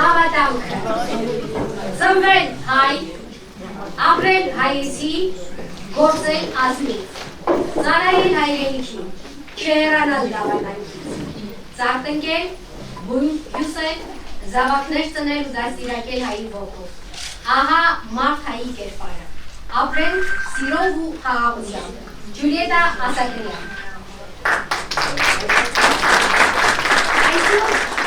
Հավատամքը, ծնվել հայ, ապրել հայեցի, գործել ազնիվ, ծառայել հայրենիքին, չհեռանալ դավանանքից, ծարտնկել, բույն հյուսել, զավակներ ծնել ու դաստիարակել հայի ոգով։ Ահա մարդ հայի կերպարը, ապրել սիրով ու խաղաղությամբ։ Ջուլիետա Ասատրյան։ Այսօր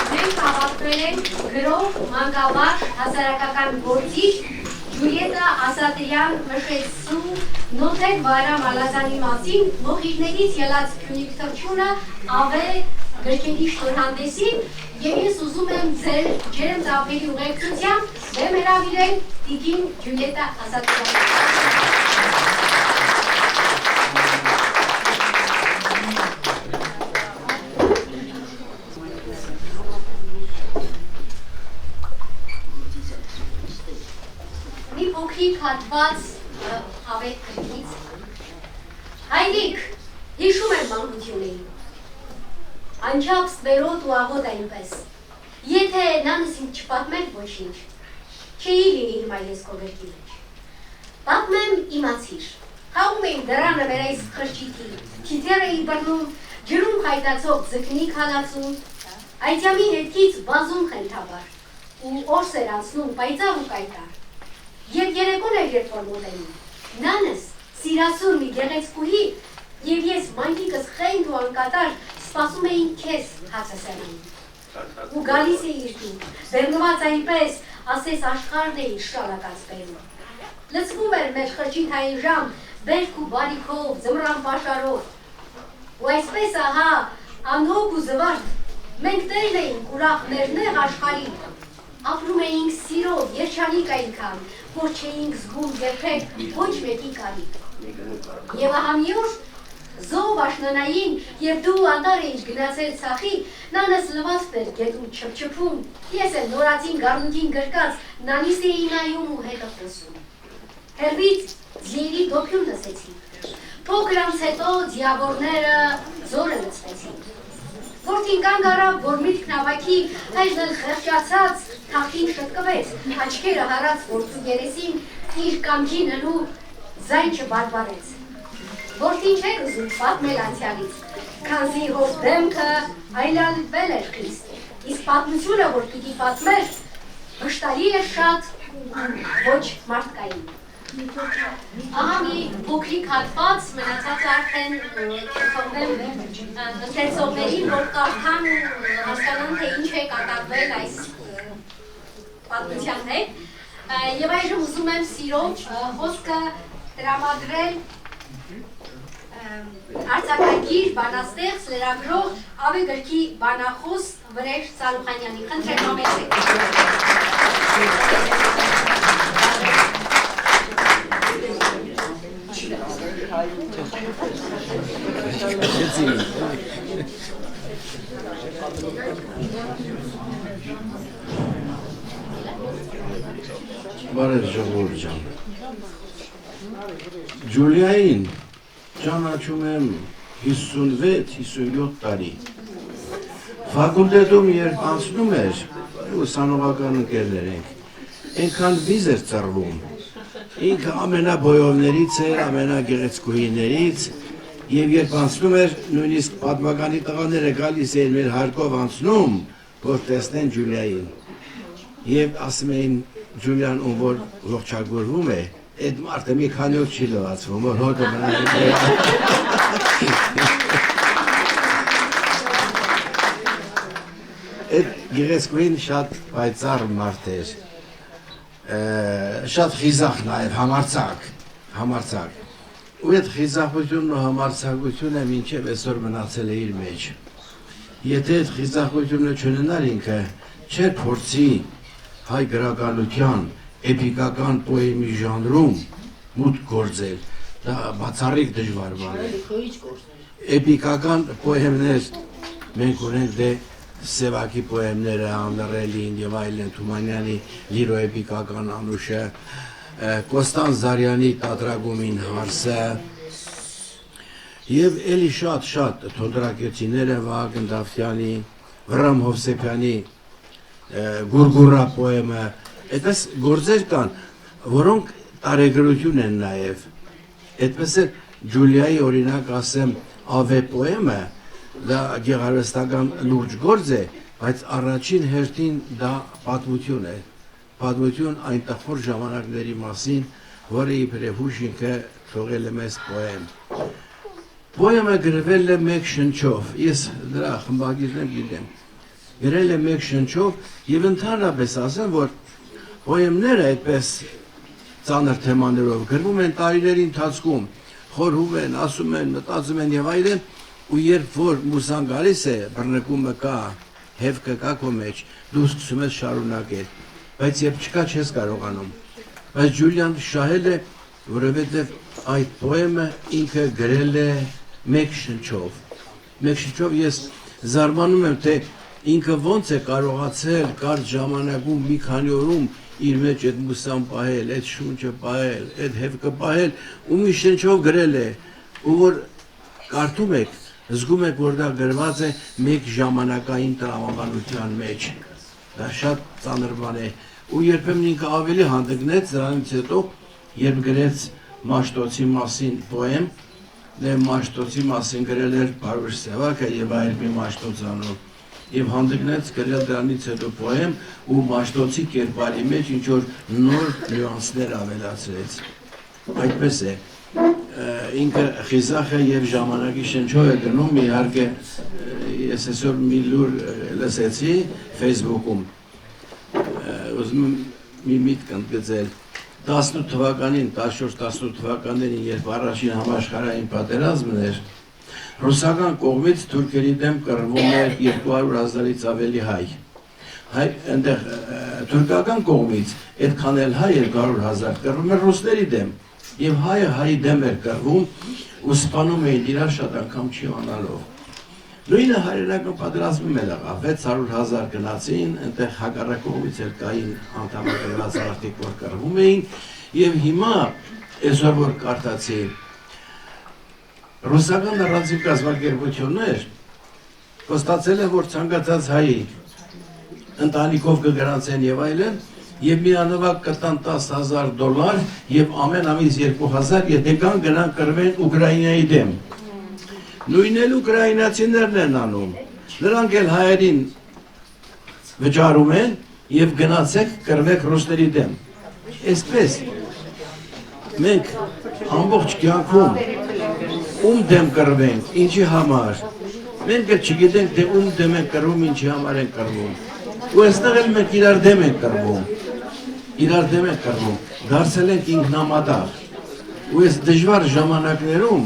մենք հավաքվել ենք գրող, մանկավարժ, հասարակական գործիչ Ջուլիետա Ասատրյան Մշեցու նոթեր Վայրամ Ալազանի մասին մոխիրներից ելած քյունիկ թռչունը ավե գրքերի շնորհանդեսին և ես ուզում եմ ձեր ջերմ ծափերի ուղեկցությամբ դեմ հրավիրել տիկին Ջուլիետա Ասատրյան։ Մի փոքրիկ հատված ավետ գրքից։ Հայրիկ, հիշում եմ մանկություններին։ Անչափ ստվերոտ ու աղոտ այնպես, եթե նանս ինձ չպատմեր ոչինչ, չէի լինի հիմա ես քո գրքի մեջ։ Պատմեմ իմացիր, խաղում էի դռանը մեր այս խրճիթի, թիթեռ էի բռնում, ջրում խայտացող ձկնիկ հալածում, այդյամի հետքից վազում խենթաբար, ու օրս էր անցնում պայծառ ու կայտառ։ Եվ երեկոն էր երբ որ մոտենում, նանս սիրասուր մի գեղեցկուհի, և ես մանկիկս խենթ ու անկատար սպասում էին քեզ հացասարանում։ Ու գալիս էիր դու, բեռնված այնպես, ասես աշխարհն էիր շալակած բերում։ Լցվում էր մեր խրճիթային ժամ, բերք ու բարիքով, ձմռան պաշարով։ Ու այսպես ահա, անհոգ ու զվարթ, մենք տերն էինք ուրախ մեր նեղ աշխարհի, ապրում էինք սիրով, երջանիկ այնքան, որ չէինք զգում երբեք ոչ մեկի կարիք։ Եվ ահա մի օր զով աշնանային, և դու անտառ էիր գնացել ցախի, նանս լվացք էր գետում չփչփում, ես էլ նորածին գառնուկին գրկած, նանիս էի նայում ու հետը խոսում։ Հեռվից ձիերի դոփյուն լսեցի, փոքր անց հետո ձիավորները ձորը լցվեցին։ Որդին կանգ առավ, որ միտքն ավագի, հայրն էլ խեղճացած, թախին շտկվեց, աչքերը հարած որդու երեսին, իր կամքին հլու ձայն չբարբարեց։ Որդին չէր ուզում պատմել անցյալից, քանզի հոր դեմքը այլայլվել էր խիստ, իսկ պատմությունը, որ պիտի պատմեր, վշտարի էր շատ ոչ մարդկային։ Ահա մի փոքրիկ հատված մնացած արդեն թողնեմ ընթերցողներին, որ կարդան ու հասկանան, թե ինչ է կատարվել այս պատմության հետ։ Եվ այժմ ուզում եմ սիրով խոսքը տրամադրել արձակագիր, բանաստեղծ, լրագրող, ավե գրքի բանախոս Վրեժ Սալուխանյանի։ Խնդրեմ համեցեք։ Բարև ժողովուրդ ջան։ Ջուլիային ճանաչում եմ 56-57 տարի։ Ֆակուլտետում երբ անցնում էր, ուսանողական ընկերներ ենք, այնքան վիզ էր ծռվում։ Ինքը ամենաբոյովներից էր, ամենագեղեցկուհիներից, և երբ անցնում էր, նույնիսկ պատմականի տղաները գալիս էին մեր հարկով անցնում, որ տեսնեն Ջուլիային։ Եվ ասում էին Ջուլիան ում որ ողջագուրվում է, այդ մարդը մի քանի օր չի լվացվում, որ հոտը մնալի։ Այդ գեղեցկուհին շատ պայծառ մարդ էր, շատ խիզախ նաև, համարձակ։ Ու այդ խիզախությունն ու համարձակությունը մինչև այսօր մնացել է իր մեջ։ Եթե այդ խիզախությունը չունենար ինքը, չէր փորձի հայ գրականության, էպիկական պոեմի ժանրում մուտք գործել, դա բացառիկ դժվար բան է։ Էպիկական պոեմներ մենք ունենք դե Սևակի պոեմները, Աննռելին և այլն, Թումանյանի լիրոէպիկական անուշը, Կոստան Զարյանի տատրագումին հարսը և էլի շատ թոնդրակեցիները Վահագն Դավթյանի, Վռամ Հովսեփյանի Գուրգուրա պոեմը, այդպես գործեր կան, որոնք տարեգրություն են նաև։ Այդպես է Ջուլիայի օրինակ ասեմ Ավե պոեմը, դա գեղարվեստական լուրջ գործ է, բայց առաջին հերթին դա պատմություն է։ Պատմություն այն տխուր ժամանակների մասին, որը իբրև հուշ ինքը թողել է մեզ պոեմ։ Պոեմը գրվել է մեկ շնչով, ես դրա խմբագիրներն գիտեմ, գրել է մեկ շնչով եւ ընդհանրապես ասեմ, որ պոեմները այդպես ծանր թեմաներով գրվում են տարիների ընթացքում, խորհում են, ասում են, մտածում են եւ այլն, ու երբ որ մուսան գալիս է, բռնկումը կա, հևքը կա քո մեջ, դու սկսում ես շարունակել, բայց երբ չկա չես կարողանում։ Բայց Ջուլիան շահել է, որովհետև այդ պոեմը ինքը գրել է մեկ շնչով։ Մեկ շնչով ես զարմանում եմ, թե ինքը ոնց է կարողացել կարճ ժամանակում մի քանի օրում իր մեջ այդ մուսան պահել, այդ շունչը պահել, այդ հևքը պահել ու մի շնչով գրել է, ու որ կարդում եք, զգում եք, որ դա գրված է մեկ ժամանակային տրամաբանության մեջ։ Դա շատ ծանր բան է, ու երբեմն ինքը ավելի հանդգնեց դրանից հետո, երբ գրեց Մաշտոցի մասին պոեմ, Մաշտոցի մասին գրել էր Փարուշ Սևակը եւ այլ մի մաշտոցանով, եւ հանդգնեց գրել դրանից հետո պոեմ ու Մաշտոցի կերպարի մեջ ինչ որ նոր նյուանսներ ավելացրեց։ Այդպես է, ինքը խիզախ է եւ ժամանակի շնչով է գնում, իհարկե ես այսօր մի լուր լսեցի Facebook-ում, ուզում եմ մի միտք ընդգծել, 18 թվականին, 14-18 թվականներին, երբ առաջին համաշխարհային պատերազմն էր, ռուսական կողմից թուրքերի դեմ կռվում էր 200,000-ից ավելի հայ։ Այնտեղ թուրքական կողմից այդքան էլ հայ 200,000 կռվում էր ռուսների դեմ, եւ հայը հայի դեմ էր կռվում ու սպանում էին իրար շատ անգամ չիմանալով։ Նույնը հայրենական պատերազմում էլ եղավ, 600,000 գնացին, այնտեղ հակառակ կողմից էլ կային անդամագրված արտիկ, որ կռվում էին, եւ հիմա այսօր որ կարդացի ռուսական առանձին կազմակերպություններ կոստացել է, որ ցանկացած հայի ընտանիքով կգրանցեն եւ այլն, եւ միանվագ կտան $10,000 եւ ամեն ամիս 2,000, եթե կան գնան կռվեն Ուկրաինայի դեմ։ Նույնն էլ ուկրաինացիներն են անում, նրանք էլ հայերին վճարում են եւ գնացեք կռվեք ռուսների դեմ։ Այսպես մենք ամբողջ կյանքում ում դեմ կռվենք, ինչի համար, մենք չգիտենք թե ում դեմ են կռվում, ինչի համար են կռվում։ Ու այստեղ էլ մենք իրար դեմ ենք կռվում, դարձել ենք ինքնամատաղ։ Ու այս դժվար ժամանակներում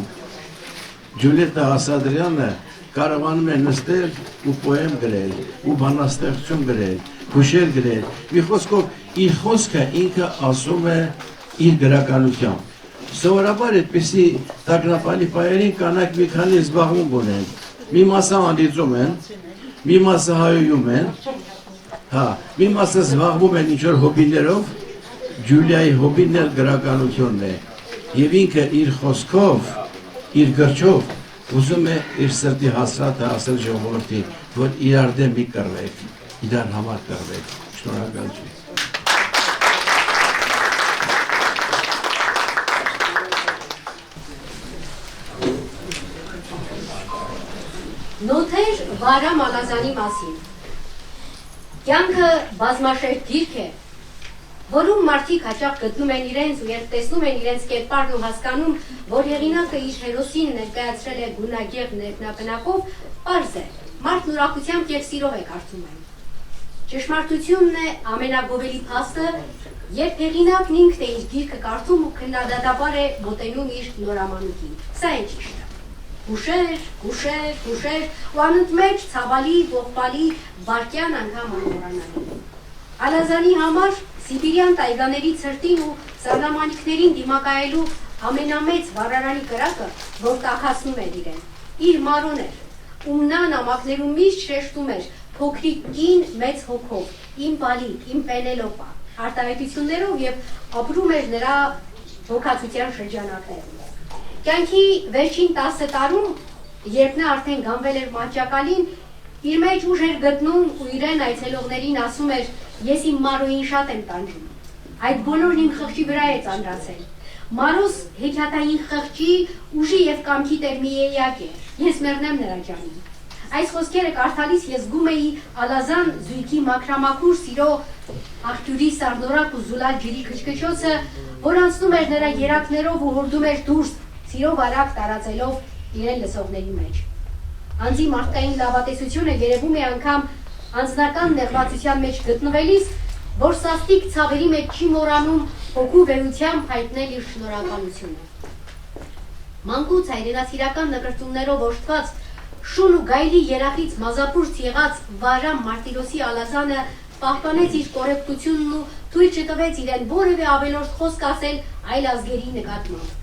Ջուլիետա Ասադրյանը կարողանում է նստել ու պոեմ գրել, ու բանաստեղծություն գրել, հուշեր գրել։ Մի խոսքով իր խոսքը ինքը ասում է իր գրականությամբ։ Սովորաբար այդպիսի տագնապալի պայերին կանայք մի քանի զբաղմունք ունեն։ Մի մասը հանդիծում են, մի մասը հայոյում են, մի մասը զբաղվում են ինչ-որ հոբիներով, Ջուլիայի հոբին էլ գրականությունն է։ Եվ ինքը իր խոսքով, իր գրչով ուզում է իր սրտի հասրատը ասել ժողովրդին, որ իրար դեմ մի կռվեք, իրար համար կռվեք։ Շնորհակալություն։ Նոթեր Վարամ Ալազանի մասին։ Կյանքը բազմաշերտ գիրք է, որում մարդիկ հաճախ գտնում են իրենց ու երբ տեսնում են իրենց կերպարն ու հասկանում, որ հեղինակը իր հերոսին ներկայացրել է գունագեղ ներքնապնակով, պարզ է, մարդն ուրախությամբ և սիրով է կարդում այն։ Ճշմարտությունն է ամենագովելի փաստը, երբ հեղինակն ինքն է իր գիրքը կարդում ու քննադատաբար է մոտենում իր նորամանուկին։ Սա է ճիշտը։ Հուշեր ու անընդմեջ ցավալի, ողբալի, վարկյան անգամ անմոռանալի։ Ալազանի համար Սիբիրյան տայգաների ցրտին ու սառնամանիքներին դիմակայելու ամենամեծ վառարանի կրակը, որ տաքացնում էր իրեն, իր մարուն էր, ում նա նամակներում միշտ շեշտում էր փոքրիկ կին մեծ հոգով, իմ Բալի, իմ Պենելոպա, արտահայտություններով եւ ապրում էր նրա հոգացության շրջանակներում։ Կյանքի վերջին 10 տարում, երբ նա արդեն գանվել էր մահճակալին, իր մեջ ուժ էր գտնում ու իրեն այցելողներին ասում էր, ես իմ Մարոյին շատ եմ տանջում, այդ բոլորն իմ խղճի վրա է ծանրացել, Մարոս հեքիաթային խղճի ուժի և կամքի տեր մի էյակ է, ես մեռնեմ նրա ջանին։ Այս խոսքերը կարդալիս ես զգում էի Ալազան զույգի մաքրամաքուր սիրո աղբյուրի սառնորակ ու զուլալ ջրի քչքչոցը, որ անցնում էր նրա երակներով ու հորդում էր դուրս, սիրով արագ տարածելով իրեն լսողների մեջ։ Անձի մարդկային լավատեսությունը երևում է անգամ անձնական նեղվածության մեջ գտնվելիս, որ սաստիկ ցավերի մեջ չի մոռանում հոգու վերությամբ հայտնել իր շնորհակալությունը։ Մանկուց հայրենասիրական նկրտումներով օժտված շուն ու գայլի երախից մազապուրց եղած Վարամ Մարտիրոսի Ալազանը պահպանեց իր կոռեկտությունն ու թույլ չտվեց իրեն որևէ ավելորդ խոսք ասել այլ ազգերի նկատմամբ։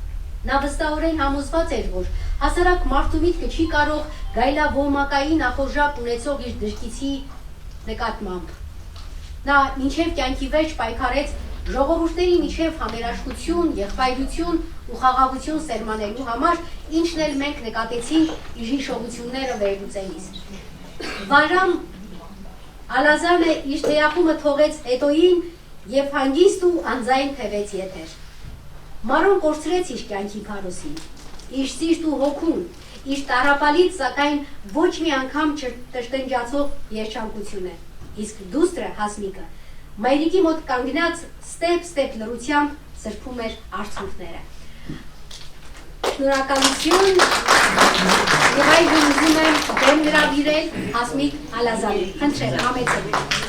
Նա վստահորեն համոզված էր, որ հասարակ մարդու միտքը չի կարող գայլավոմակայի նախորժակ ունեցող իր դժգիցի նկատմամբ։ Նա մինչև կյանքի վերջ պայքարեց ժողովուրդների միջև համերաշխություն, եղբայրություն ու խաղաղություն սերմանելու համար, ինչն էլ մենք նկատեցինք իր հիշողությունները վերլուծելիս։ Վարամ Ալազանը իր թեյախումը թողեց հետոյին և հանգիստ ու անձայն թևեց եթեր։ Մարոն կորցրեց իր կյանքի փարոսին, իր սիրտ ու հոգուն, իր տառապալից, սակայն ոչ մի անգամ չտրտնջացող երջանկությունը, իսկ դուստրը Հասմիկը մայրիկի մոտ կանգնած ստեպ լռությամբ սրբում էր արցունքները։ Շնորհակալություն եւ այժմ ուզում եմ դեմ հրավիրել Հասմիկ Ալազանին։ Խնդրեմ, համեցեք։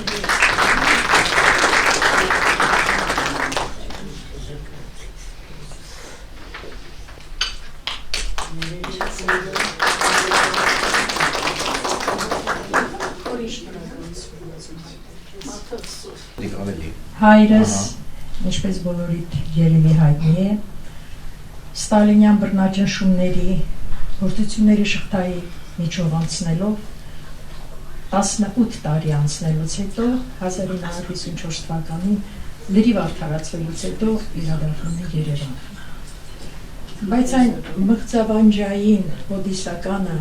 Հայրս, ինչպես բոլորիդ երևի հայտնի է, Ստալինյան բռնաճնշումների, գործողությունների շղթայի միջով անցնելով 18 տարի անցնելուց հետո 1954 թվականին լրիվ արդարացվելուց հետո իրադարձել է Երևան։ Բայց այն մղձավանջային հոդիսականը,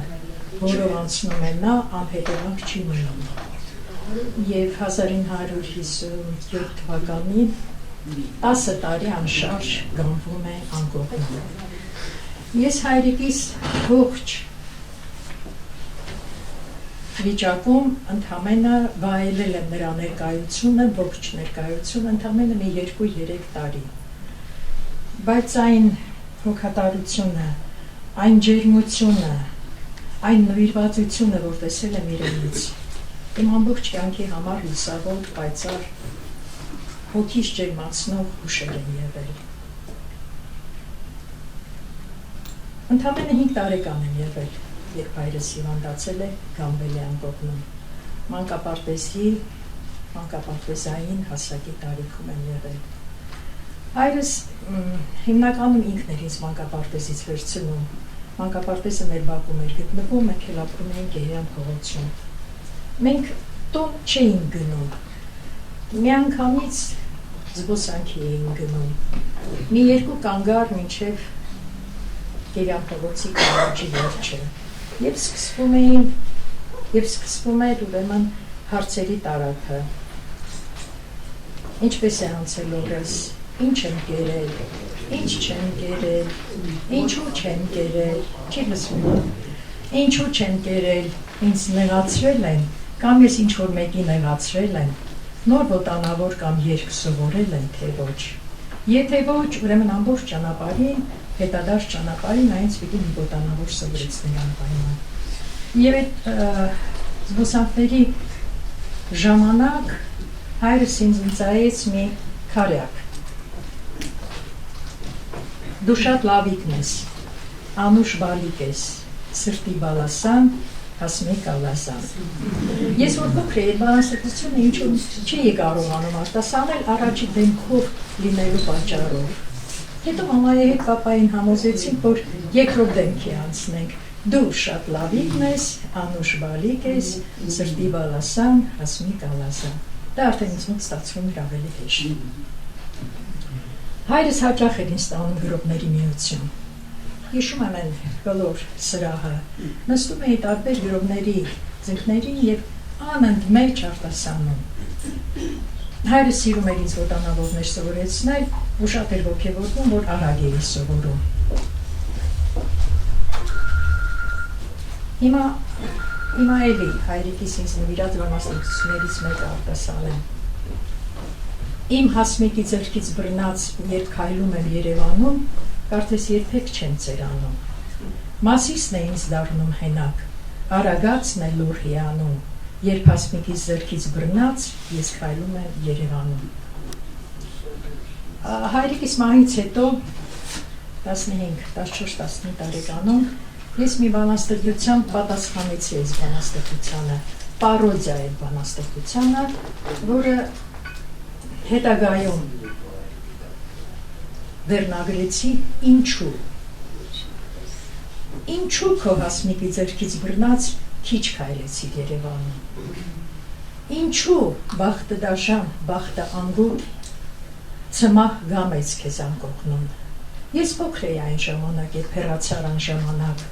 որով անցնում է նա, անհետևանք չի մնում։ Եվ 1957 թվականին 10 տարի անշարժ գանվում է անկողնում։ Ես հայրիկիս ողջ վիճակում ընդամենը վայելել եմ նրա ներկայությունը, ողջ ներկայությունը ընդամենը մի 2-3 տարի։ Բայց այն հոգատարությունը, այն ջերմությունը, այն նվիրվածությունը, որ տեսել եմ իրենից, իմ ամբողջ կյանքի համար հուսավոր, պայծառ, հոգիս ջերմացնող հուշեր են եղել։ Ընդամենը 5 տարեկան եմ եղել, երբ հայրս հիվանդացել է Գամբելյան կողմում։ Մանկապարտեզային հասակի տարիքում եմ եղել։ Հայրս հիմնականում ինքն էր ինձ մանկապարտեզից վերցնում։ Մանկապարտեզը մեր բակում էր գտնվում, մենք էլ ապրում էինք Գեհյան փողոցում։ Մենք տուն չէինք գնում։ Մի անգամից զբոսանքի էինք գնում։ Մի 2 կանգար մինչև Գեհյան փողոցի կարճի վերջը։ Եվ սկսվում էր ուրեմն հարցերի տարափը։ Ինչպես է անցել օրս, ինչ եմ կերել, ինչ չեմ կերել, ինչու չեմ կերել, չի լսվում, ինչու չեմ կերել, ինձ նեղացրել են, կամ ես ինչ-որ մեկի նեղացրել են, նոր ոտանավոր կամ երգ սովորել են, թե ոչ։ Եթե ոչ, ուրեմն ամբողջ ճանապարհին, հետադարձ ճանապարհին այնց պիտի մի ոտանավոր սովորեցնել անպայման։ Եվ այդ զբոսանքների ժամանակ հայրս ինձ ընծայեց մի քարյակ։ Դու շատ լավիկն ես, անուշ բալիկ ես, սրտի բալասան, Հասմիկ Ալազան։ Ես որ փոքր էի, բանաստեղծությունը ինչ-որ չի կարողանում արտասանել առաջի դեմքով լինելու պատճառով։ Հետո մամայի հետ պապային համոզեցինք, որ երկրորդ դեմքի անցնենք։ Դու շատ լավիկն ես, անուշ բալիկ ես, սրտի բալասան, Հասմիկ Ալազան։ Դա արդեն ինձ մոտ ստացվում էր ավելի հեշտ։ Հայրս հաճախ էր ինձ տանում գրողների միություն։ Հիշում եմ այն բոլոր սրահը, նստում էի տարբեր գրողների ձեռքներին եւ անընդմեջ արտասանում։ Հայրը սիրում էր ինձ ոտանավորներ սովորեցնել ու շատ էր ոգևորվում, որ արագ էի սովորում։ Հիմա էլի հայրիկիս ինձ նվիրած մասնակցություններից մեկը արտասանեմ։ Իմ հասմիկի ձեռքից բռնած, երբ քայլում եմ Երևանում, կարծես երբեք չեմ ծերանում։ Մասիսն է ինձ դառնում հենակ, արագածն է լուր հիանում, երբ հասմիկիս ձեռքից բռնած, ես քայլում եմ Երևանում։ Հայրիկիս մահից հետո 15-14-15 տարեկանում ես մի բանաստեղծությամբ պատասխանեցի այս բանաստեղծությանը, պարոդիա է բանաստեղծությանը, որը հետագայում վերնագրեցի ինչու։ Ինչու քո հասմիկի ձեռքից բռնած քիչ քայլեցի Երևանում։ Ինչու բախտը դաշան, բախտը անգուր, ցմահ գամեց քեզ անկողնում։ Ես փոքր էի այն ժամանակ, երբ հեռացար այն ժամանակ,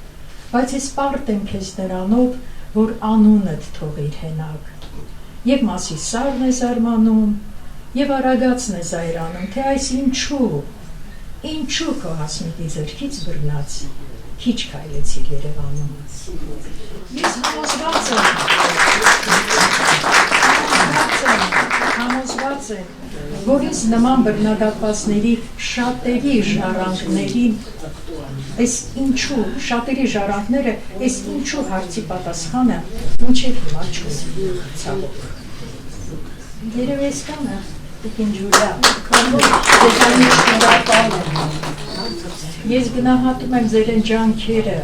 բայց ես պարտ եմ քեզ նրանով, որ անունդ թողիր հենակ։ Եվ մասի սարն է զարմանում, եւ արագածն է զայրանում, թե այս ինչու քո հասմիկի ձեռքից բռնած քիչ քայլեցիր Երևանում։ Ես համոզված եմ, որ ես նման բռնադատվածների շատերի ժառանգների այս ինչու, շատերի ժառանգները այս ինչու հարցի պատասխանը մինչև հիմա չունեն, ցավոք։ Երևի այս կանը Տիկին Ջուլիա, ես գնահատում եմ ձեր են ջանքերը,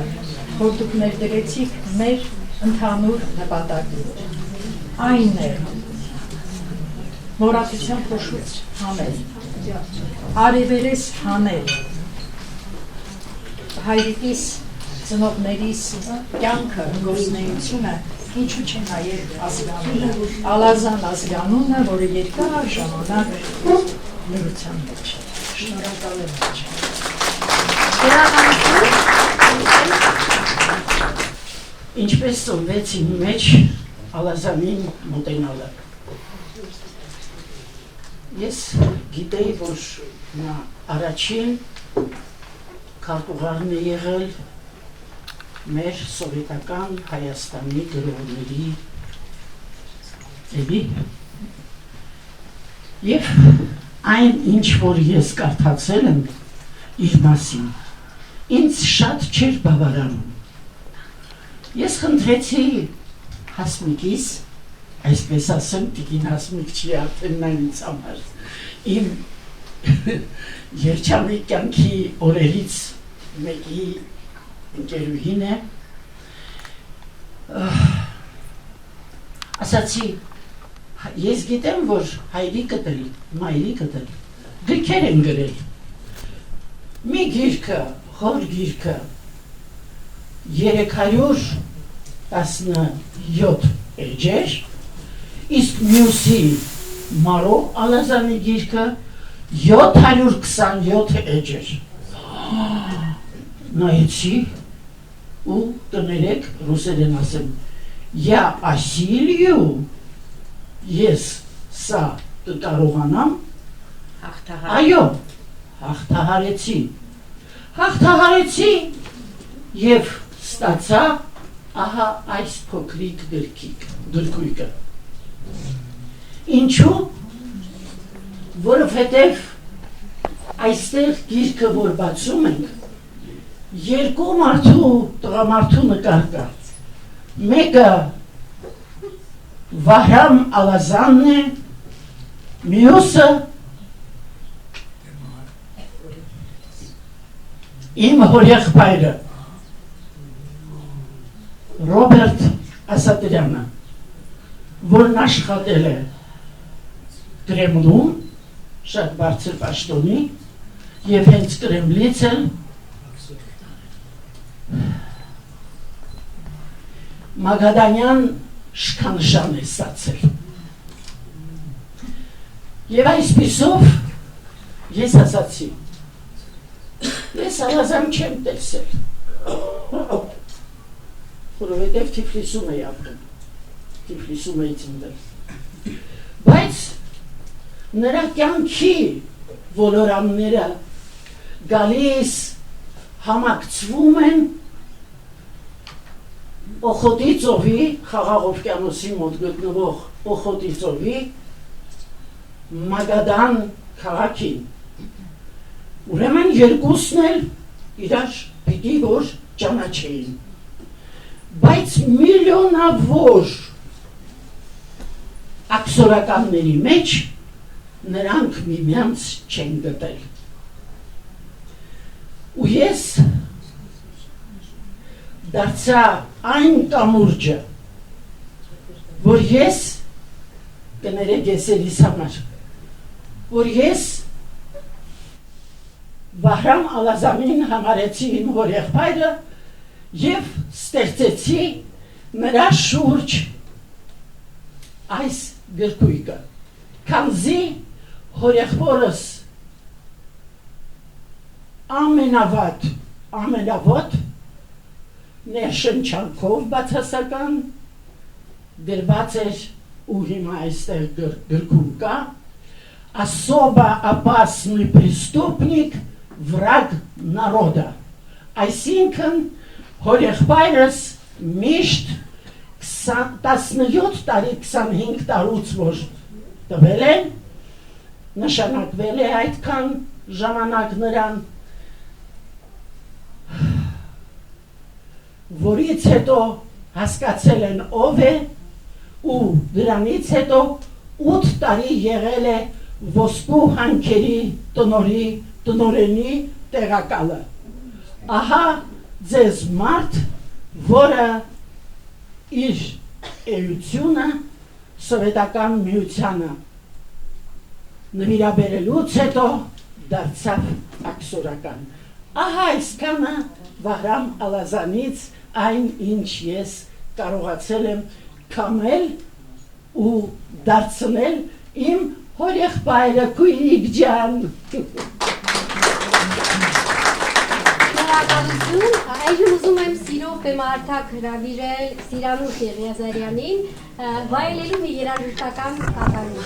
որ դուք ներդրեցիք մեր ընդհանուր նպատակին։ Այն է, մոռացության փոշուց հանել, արևերես հանել, հայրիկիս, ծնողներիս կյանքը, գործունեությունը, ինչու չէ նաև ազգանունը, Ալազան ազգանունը, որը երկար ժամանակ լրության մեջ է։ Շնորհակալ եմ։ Ինչպես սովվեց իմ մեջ Ալազանին մոտենալը։ Ես գիտեի, որ նա առաջին քարտուղարն է եղել մեր սովետական Հայաստանի գրողների էլի եւ այն ինչ որ ես կարդացել եմ իր մասին ինձ շատ չէր բավարարում ես խնդրեցի հասմիկիս այսպես ասեմ տիկին հասմիկ չի արդեն նա ինձ համար իմ երջանիկ կյանքի օրերից մեկի ընկերուհին է ասացի ես գիտեմ որ հայրիկդ էլ մայրիկդ էլ գրքեր են գրել մի գիրքը խոր գիրքը 317 էջեր իսկ մյուսի Մարո Ալազանի գիրքը 727 էջեր նայեցի ու տներեք ռուսերեն ասեմ я осилию ես սա կկարողանամ այո հաղթահարեցի եւ ստացա ահա այս փոքրիկ գրքույկը ինչու որովհետեւ այստեղ գիրքը որ բացում ենք երկու տղամարդու նկար կա մեկը Վահրամ Ալազանն է մյուսը իմ հորեղբայրը Ռոբերտ Ասատրյանը որն աշխատել է Կրեմլում շատ բարձր պաշտոնի եւ հենց Կրեմլից էլ Մագադանյան շքանշան է ստացել եւ այսպիսով ես ասացի ես Ալազան չեմ տեսել որովհետեւ Թիֆլիսում էի ապրում Թիֆլիսում էի ծնվել։ Բայց նրա կյանքի ոլորանները գալիս համակցվում են Օխոտի ծովի, Խաղաղ օվկիանոսի մոտ գտնվող Օխոտի ծովի Մագադան քաղաքին։ Ուրեմն երկուսն էլ իրար պիտի որ ճանաչեին։ Բայց միլիոնավոր աքսորականների մեջ նրանք միմյանց չեն գտել։ Ու ես դարձա այն կամուրջը, որ ես կներեք ես էլիս համար, որ ես Վահրամ Ալազամին համարեցի իմ հորեղբայրը և ստեղծեցի նրա շուրջ այս գրքույկը, քանզի հորեղբորս ամենավոտ ներշնչանքով բացասական գրված էր ու հիմա այստեղ գրքում կա особо опасный преступник վրագ народа, այսինքն հորեղբայրս միշտ 17 տարի 25 տարուց որ տվել են, նշանակվել է այդքան ժամանակ նրան, որից հետո հասկացել են ով է ու դրանից հետո 8 տարի եղել է ոսկու հանքերի տնօրենի տեղակալը։ Ահա ձեզ մարդ, որը իր էությունը սովետական միությանը նվիրաբերելուց հետո դարձավ աքսորական։ Ահա այսքանը Վահրամ Ալազանից այն ինչ ես կարողացել եմ կամել ու դարձնել իմ հորեղբայրը քույրիկ ջան։ Շնորհակալություն, այժմ ուզում եմ սիրով բեմահարթակ հրավիրել Սիրանուշ Եղիազարյանին վայելելու մի երաժշտական կատարում։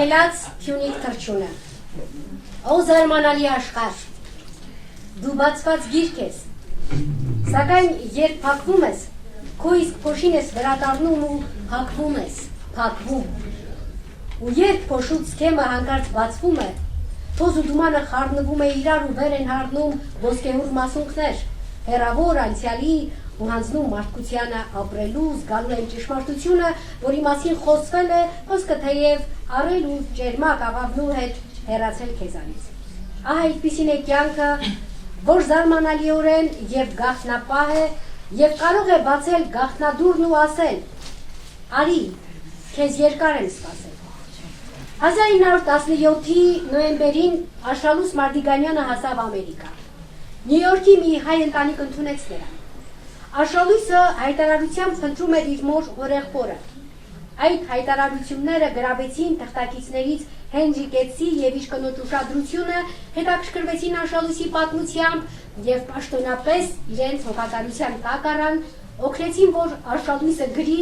եկելած Փյունիկ թռչունը, ո զարմանալի աշխարհ, դու բացված գիրք ես, սակայն երբ փակվում ես, քո իսկ փոշին ես վերադառնում ու փակվում ես, փակվում, ու երբ փոշուց սքեմը հանկարծ բացվում է, թոզ ու դումանը խառնվում է իրար ու վեր են հառնում ոսկեհուր մասունքներ, հեռավոր անցյալի ու հանձնում մարդկությանը ապրելու, զգալու են ճշմարտությունը, որի մասին խոսվել է, խոսքը թեև առել ու ճերմակ աղավնու հետ հեռացել քեզանից։ Ահա այդպիսին է կյանքը, որ զարմանալիորեն եւ գաղտնապահ է եւ կարող է բացել գաղտնադուռն ու ասել. «Արի, քեզ երկար եմ սպասել»։ 1917-ի նոյեմբերին Աշալուս Մարդիգանյանը հասավ Ամերիկա։ Նյու Յորքի մի հայ ընտանիք ընդունեց նրան։ Աշալույսը հայտարարությամբ փնտրում էր իր մոր հորեղբորը։ Այդ հայտարարությունները գրավեցին թղթակիցներից Հենրի Կետսի եւ իր կնոջ ուշադրությունը, հետաքրքրվեցին Աշալույսի պատմությամբ եւ պաշտոնապես իրենց հոգատարության տակ առան, օգնեցին, որ Աշալույսը գրի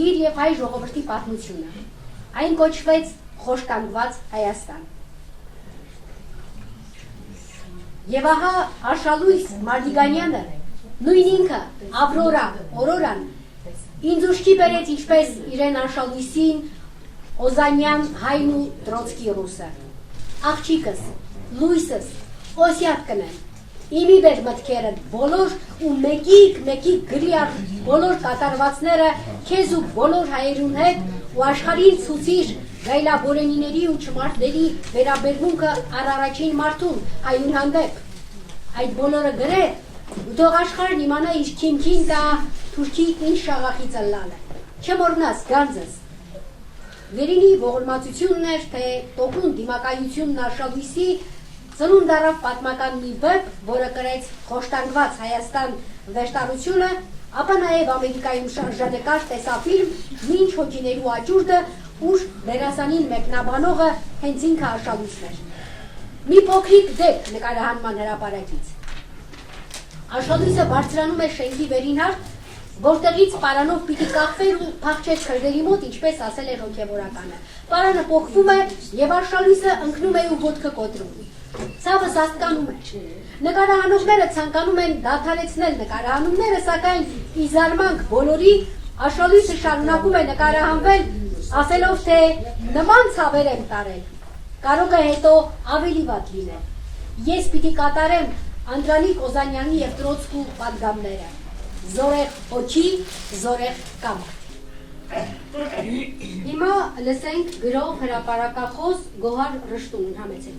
իր եւ հայ ժողովրդի պատմությունը։ Այն կոչվեց Խոշտանգված Հայաստան։ Եվ ահա Աշալույս Մարդիգանյանը, նույն ինքը, Ավրորան, ինձ ուշքի բերեց ինչպես իրեն Աշալույսին, Օզանյան հայն ու Տրոցկի ռուսը։ Աղջիկս, լույսս, օսյատ կնեմ, իմի բեր մտքերը բոլոր ու մեկիկ գրի առ բոլոր կատարվածները քեզ ու բոլոր հայերուն հետ ու աշխարհին ցուցիր գայլաբորենիների ու չմարտների վերաբերմունքը առ առաջին մարդուն հայուն հանդեպ։ Այդ բոլորը գրե ու թող աշխարհն իմանա իր քիմքին դա թուրքի ինչ շաղախի ծլլալը։ Չմոռնաս գանձս։ Վերինի ողորմածությունն էր, թե տոկուն դիմակայությունն Աշալույսի ծնունդ առավ պատմական մի վեպ, որը կրեց Խոշտանգված Հայաստան վեշտարությունը, ապա նաև Ամերիկայում շարժանկար տեսաֆիլմ «Մինչ հոգիներու աճուրդը», ուր դերասանին մեկնաբանողը հենց ինքը Աշալույսն էր։ Մի փոքրիկ դեպք նկարահանման հրապարակից։ Աշալույսը բարձրանում է շենքի վերին հարթ, որտեղից պարանով պիտի կախվեր ու փախչեց քրդերի մոտ, ինչպես ասել է հոգևորականը։ Պարանը փոխվում է եւ Աշալույսը ընկնում է ու ոտքը կոտրում։ Ցավը սաստկանում է։ Նկարահանողները ցանկանում են դադարեցնել նկարահանումները, սակայն ի զարմանք բոլորի Աշալույսը շարունակում է նկարահանվել, ասելով թե նման ցավեր եմ տարել։ Կարող է հետո ավելի վատ լինել։ Ես պիտի կատարեմ Անդրանիկ Օզանյանի եւ Տրոցկու պատգամները։ Զորեղ հոգի, զորեղ կամք։ Հիմա լսենք գրող հրապարակախոս Գոհար Ռշտուն, համեցեք։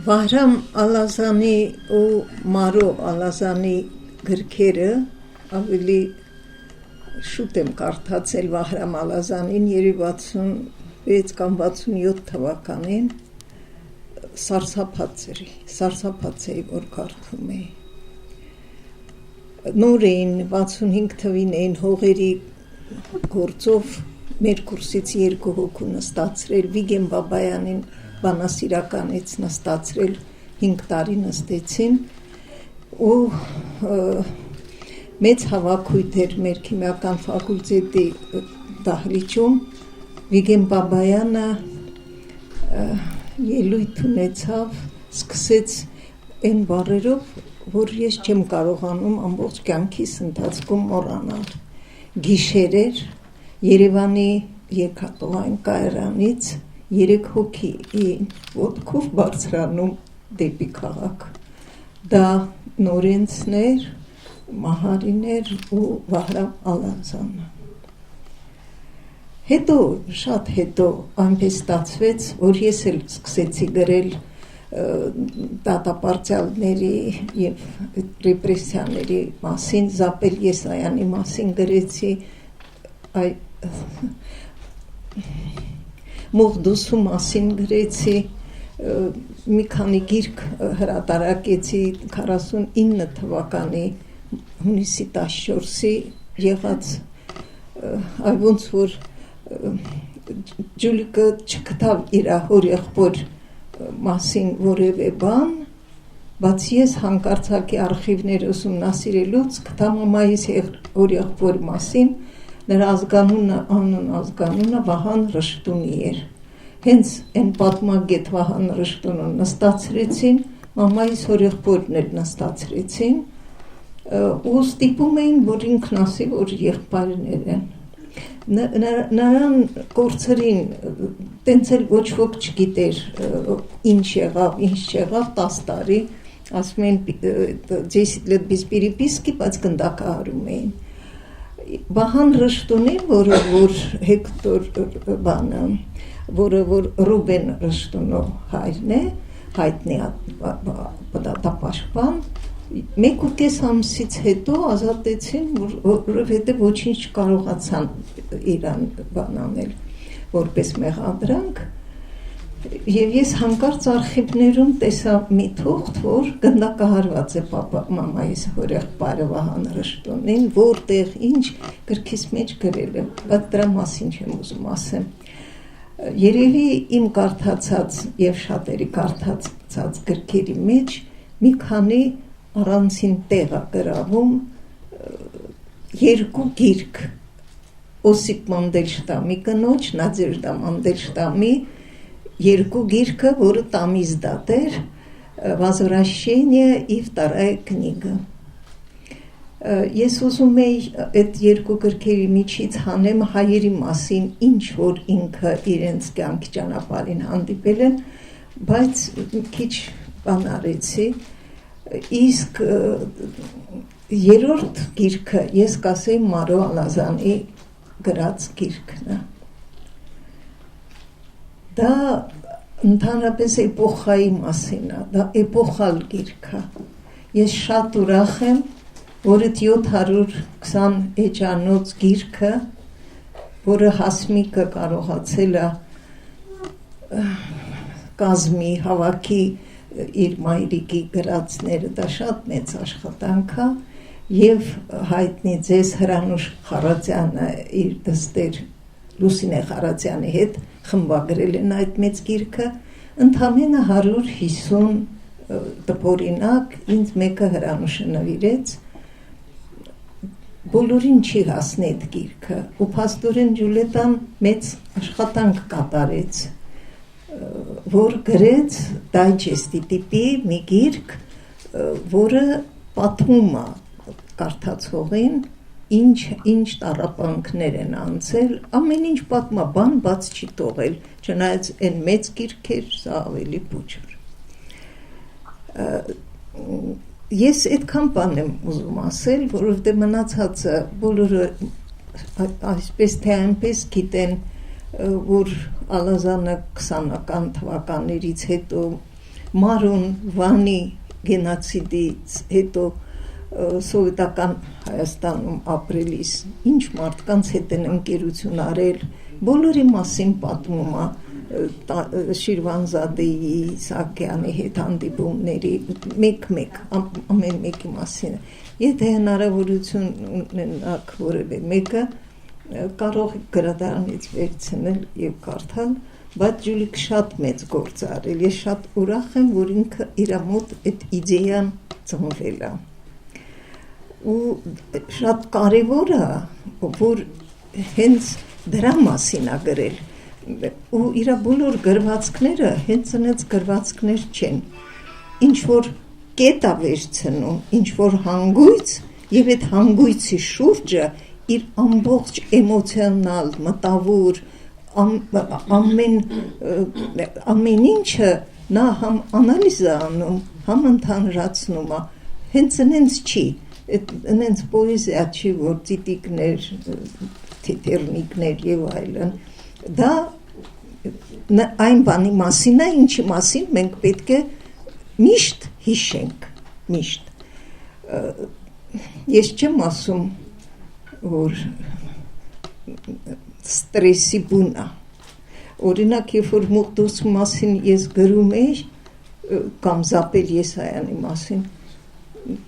Վահրամ Ալազանի ու Մարո Ալազանի գրքերը ավելի շուտ եմ կարդացել Վահրամ Ալազանին 66 կամ 67 թվականին սարսափած էի, որ կարդում էի։ Նոր էին 65 թվին էին հողերի գործով մեր կուրսից 2 հոգու նստացրել Վիգեն Բաբայանին բանասիրականից նստացրել 5 տարի նստեցին ու մեծ հավաքույթ էր մեր քիմիական ֆակուլտետի դահլիճում Վիգեն Բաբայանը ելույթ ունեցավ, սկսեց այն բառերով, որ ես չեմ կարողանում ամբողջ կյանքիս ընթացքում մոռանալ։ Գիշեր էր Երևանի երկաթուղային կայարանից 3 հոգի ոտքով բարձրանում դեպի քաղաք։ Դա Նորենցն էր, Մահարին էր ու Վահրամ Ալազանը։ Հետո, շատ հետո այնպես ստացվեց, որ ես էլ սկսեցի գրել դատապարտյալների եւ ռեպրեսիաների մասին, Զապել Եսայանի մասին գրեցի, Մողդուսու մասին գրեցի, մի քանի գիրք հրատարակեցի 49 թվականի հունիսի 14-ի եղած ոնց որ Ջուլիկը չգտավ իր հորեղբոր մասին որևէ բան բայց ես հանկարծակի արխիվները ուսումնասիրելուց գտա մամայիս եղբոր մասին, նրա ազգանունը Վահան Ռշտունի էր։ Հենց այն պատմագետ Վահան Ռշտունուն նստացրեցին, մամայիս եղբորն էլ նստացրեցին, ու ստիպում էին, որ ինքն ասի, որ եղբայրներ են։ Նրան կորցրին, տենց էլ ոչ ոք չգիտեր ինչ եղավ, 10 տարի, ասում են 10 лет без переписки, բայց գնդակահարում էին։ Վահան Ռշտունին, որը որ Հեկտոր բանը, որը որ Ռուբեն Ռշտունո հայրն է, հայտնի պատապաշտպան, 1.5 ամսից հետո ազատեցին, որովհետև ոչինչ չկարողացան իրան բան անել, որպես մեղադրանք, եւ ես հանկարծ արխիվներում տեսա մի թուղթ, որ գնդակահարված է մամայիս եղբայրը Վահան Ռշտունին, որտեղ ինչ գրքիս մեջ գրել է, բայց դրա մասին չեմ ուզում ասեմ։ Երևի իմ կարդացած եւ շատերի կարդացած գրքերի մեջ մի քանի առանցին տեղ է գրավում, 2 գիրք Օսիպ Մանդելշտամի կնոջ, Նադեժդա Մանդելշտամի 2 գիրքը, որը տամիզդատ էր, «Возвращение» и «Вторая книга». Ես ուզում էի այդ 2 գրքերի միջից հանեմ հայերի մասին, ինչ որ ինքը իրենց կյանքի ճանապարհին հանդիպել են, բայց քիչ բան արեցի, իսկ 3-րդ գիրքը ես կասեի Մարո Ալազանի գրած գիրքն է։ Դա ընդհանրապես էպոխայի մասին է, դա էպոխալ գիրք է։ Ես շատ ուրախ եմ, որ այդ 720 էջանոց գիրքը, որը Հասմիկը կարողացել է կազմի հավաքի իր մայրիկի գրածները, դա շատ մեծ աշխատանք է, եւ հայտնի ձեզ Հրանուշ Խարատյանը իր դստեր Լուսինե Խարատյանի հետ խմբագրել են այդ մեծ գիրքը, ընդամենը 150 տպորինակ, ինձ մեկը Հրանուշը նվիրեց, բոլորին չի հասնի այդ գիրքը, ու փաստորեն Ջուլիետան մեծ աշխատանք կատարեց, որ գրեց դայջեստի տիպի մի գիրք, որը պատմում է կարդացողին, ինչ տառապանքներ են անցել, ամեն ինչ պատմաբան բաց չի թողել, չնայած այն մեծ գիրքեր, սա ավելի փոքր։ Ես այդքան բան եմ ուզում ասել, որովհետև մնացածը բոլորը այսպես թե այնպես գիտեն, որ Ալազանը 20-ական թվականներից հետո, Մարուն Վանի գենոցիդից հետո սովետական Հայաստանում ապրելիս ինչ մարդկանց հետ են ընկերություն արել, բոլորի մասին պատմում է, Շիրվանզադեի, Սահակյանի հետ հանդիպումների, մեկ, ամեն մեկի մասին։ Եթե հնարավորություն ունենաք որևէ մեկը, կարող եք գրադարանից վերցնել եւ կարդալ, բայց Ջուլիկը շատ մեծ գործ է արել, ես շատ ուրախ եմ, որ ինքը իր մոտ այդ իդեան ծնվել է։ Ու շատ կարևոր է, որ հենց դրա մասին է գրել, ու իր բոլոր գրվածքները հենց այնց գրվածքներ չեն, ինչ որ կետ է վերցնում, ինչ որ հանգույց, եւ այդ հանգույցի շուրջը իր ամբողջ էմոցիոնալ, մտավոր, ամեն ինչը նա համ անալիզ է անում, համ ընդհանրացնում է, հենց այնց չի, այնց պոեզիա չի, որ ծիտիկներ, թեթեռնիկներ եւ այլն, դա այն բանի մասին է, ինչի մասին մենք պետք է միշտ հիշենք, միշտ։ Ես չեմ ասում, որ ստրեսի բուն է։ Օրինակ, երբ որ Մուխտուս մասին ես գրում էի, կամ Զապել Եսայանի մասին,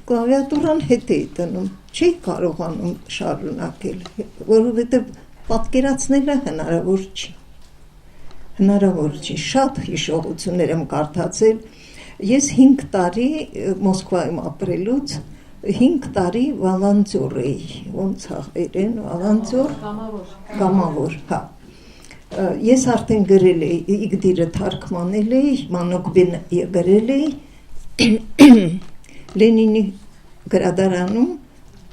կլավիատուրան հետ էի տնում, չի կարողանում շարունակել, որովհետև պատկերացնելը հնարավոր չի, շատ հիշողություններ եմ կարդացել, Ես 5 տարի Մոսկվայում ապրելուց 5 տարի վալանտյոր էի, ոնց հաղերեն, վալանտյոր, գամավոր, հա։ Ես արդեն գրել էի, Իգդիրը թարգմանել էի, Մանոկբեն գրել էի, Լենինի գրադարանում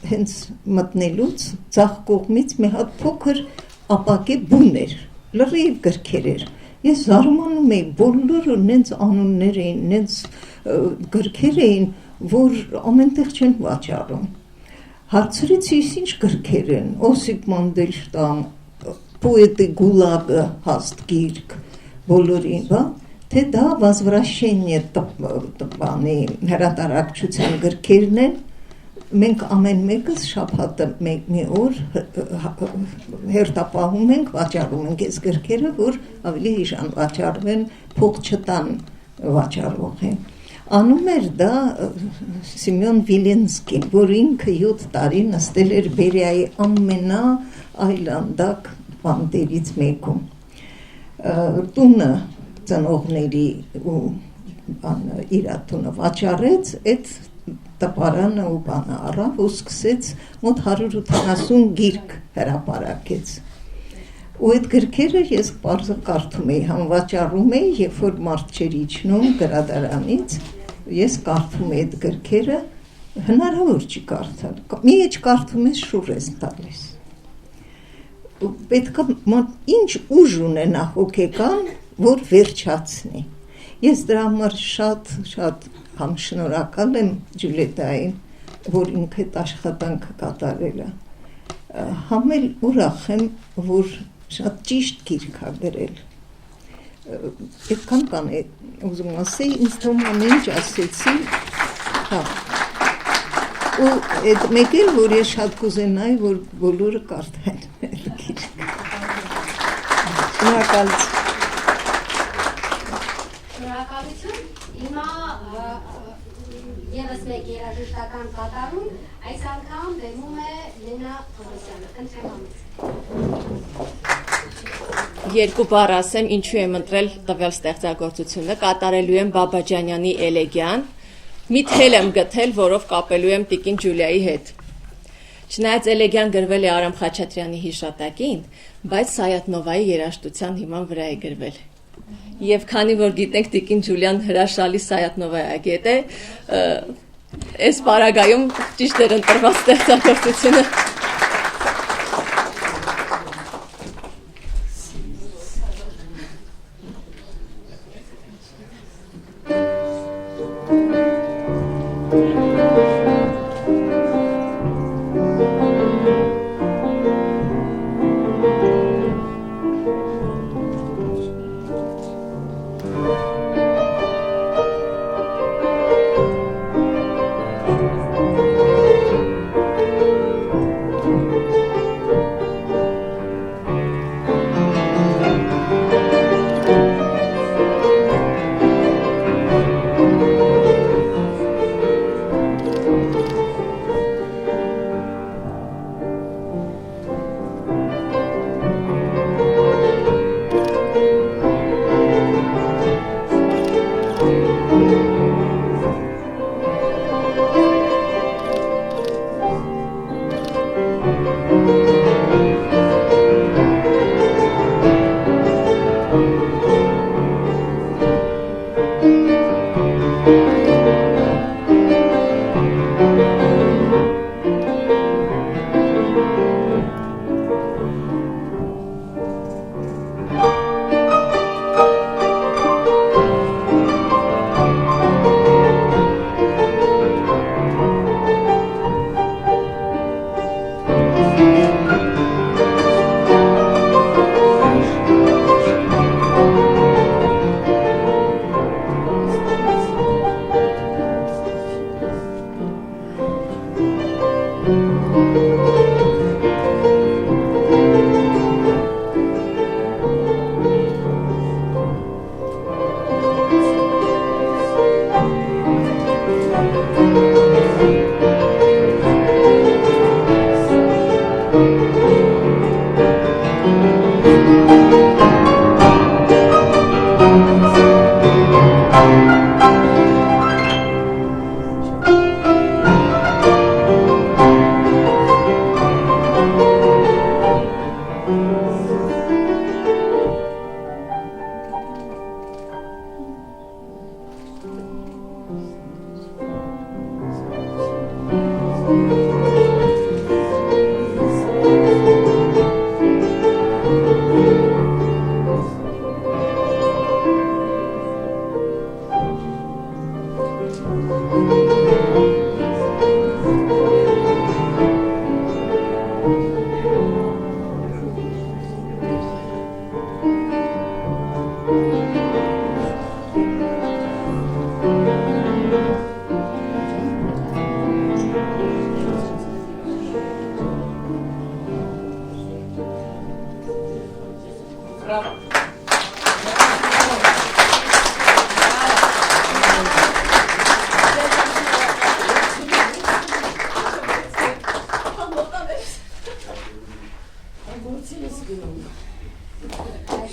հենց մտնելուց ձախ կողմից մի հատ փոքր ապակե բուն էր, լրիվ գրքեր էր։ Ես զարմանում էի, բոլորը նենց անուններ էին, նենց գրքեր էին, որ ամենտեղ չեն վաճառում։ Հարցրեցի, ինչ գրքեր են, Օսիպ Մանդելշտամ, Պոետի Գուլագը, հաստ գիրք, բոլորին, թե դա Возвращение տպանի հրատարակչության գրքերն են, մենք ամեն մեկս շաբաթը մի օր հերթապահում ենք, վաճառում ենք այս գրքերը, որ ավելի հիշան վաճառվեն, փող չտան վաճառողին։ Անում էր դա Սիմեոն Վիլենսկին, որ ինքը 7 տարի նստել էր Բերիայի ամենաայլանդակ բանտերից մեկում։ Տունը ծնողների ու իր տունը վաճառեց, այդ տպարանը ու բանը առավ ու սկսեց մոտ 180 գիրք հրապարակեց։ Ու այդ գրքերը ես պարզը կարդում էի, հանվաճառում էի, երբ որ մարդ չէր իջնում գրադարանից, ես կարդում էի այդ գրքերը, հնարավոր չի կարդալ, մի էջ կարդում ես շուռ ես տալիս։ Պետք է ինչ ուժ ունենա հոգեկան, որ վերջացնի։ Ես դրա համար շատ շնորհակալ եմ Ջուլիետային, որ ինքը այդ աշխատանքը կատարել է։ Համ էլ ուրախ եմ, որ շատ ճիշտ գիրք ա գրել։ Այդքան կան ուզում ասեի, ինձ թվում ամեն ինչ ասեցի, հա։ Ու այդ մեկ էլ, որ ես շատ կուզենայի, որ բոլորը կարդան այդ գիրքը։ Շնորհակալություն։ Շնորհակալություն։ Հիմա եւս մեկ երաժշտական կատարում, այս անգամ բեմում է Լենա Թովոսյանը։ Խնդրեմ ամեն։ Երկու բառ ասեմ, ինչու եմ ընտրել տվյալ ստեղծագործությունը, կատարելու եմ Բաբաջանյանի էլեգիան, մի թել եմ գտել, որով կապելու եմ Տիկին Ջուլիայի հետ։ Չնայած էլեգիան գրվել է Արամ Խաչատրյանի հիշատակին, բայց Սայաթնովայի երաժշտության հիման վրա է գրվել։ Եվ քանի որ գիտենք Տիկին Ջուլիան հրաշալի Սայաթնովայագետ է, այս պարագայում ճիշտ էր ընտրված ստեղծագործությունը։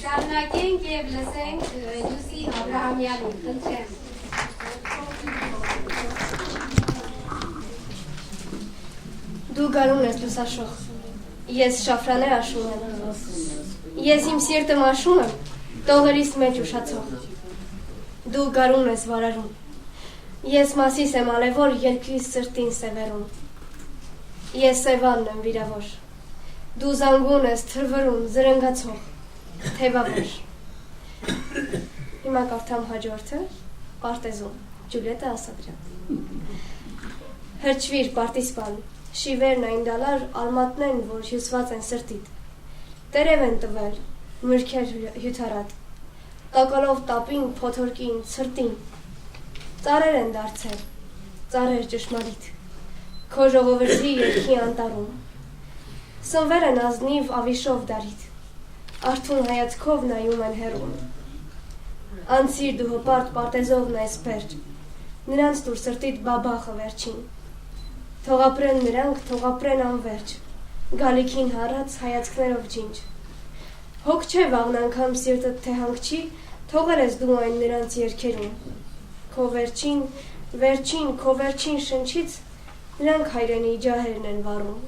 Շարունակենք եւ լսենք Լուսի Աբրահամյանին, խնդրեմ։ Դու գարուն ես լուսաշող, ես շաֆրաներ աշում եմ, ես իմ սիրտը մաշում եմ, տողերիս մեջ ուշացող, դու գարուն ես վարարում, ես մասիս եմ ալևոր, երկրիս սրտին սևերում, ես սևանն եմ վիրավոր, դու զանգուն ես թրվրում, զրնգացող, թևավոր, հիմա կարդամ հաջորդը, պարտեզում, Ջուլիետա Ասատրյան, հրճվիր պարտիսպան, շիվերն այն դալար արմատներն, որ հյուսված են սրտիդ, տերև են տվել, մրքեր հյութարատ, տակալով տապին, փոթորկին, սրտին, ծարեր են դարձել, ծարեր ճշմարիտ, քո ժողովրդի երգի անտառում, սնվել են ազնիվ ավիշով դարիտ, արթուն հայացքով նայում են հեռուն, անցիր դու հպարտ պարտեզով նայես պերջ, նրանց տուր սրտիդ բաբախը վերջին, թող ապրեն նրանք, թող ապրեն անվերջ, գալիքին հարած հայացքներով ջինջ, հոգ չէ վաղն անգամ սիրտդ թե հանգչի, թողել ես դու այն նրանց երգերում, քո վերջին շնչից, նրանք հայրենի ջահերն են վառում,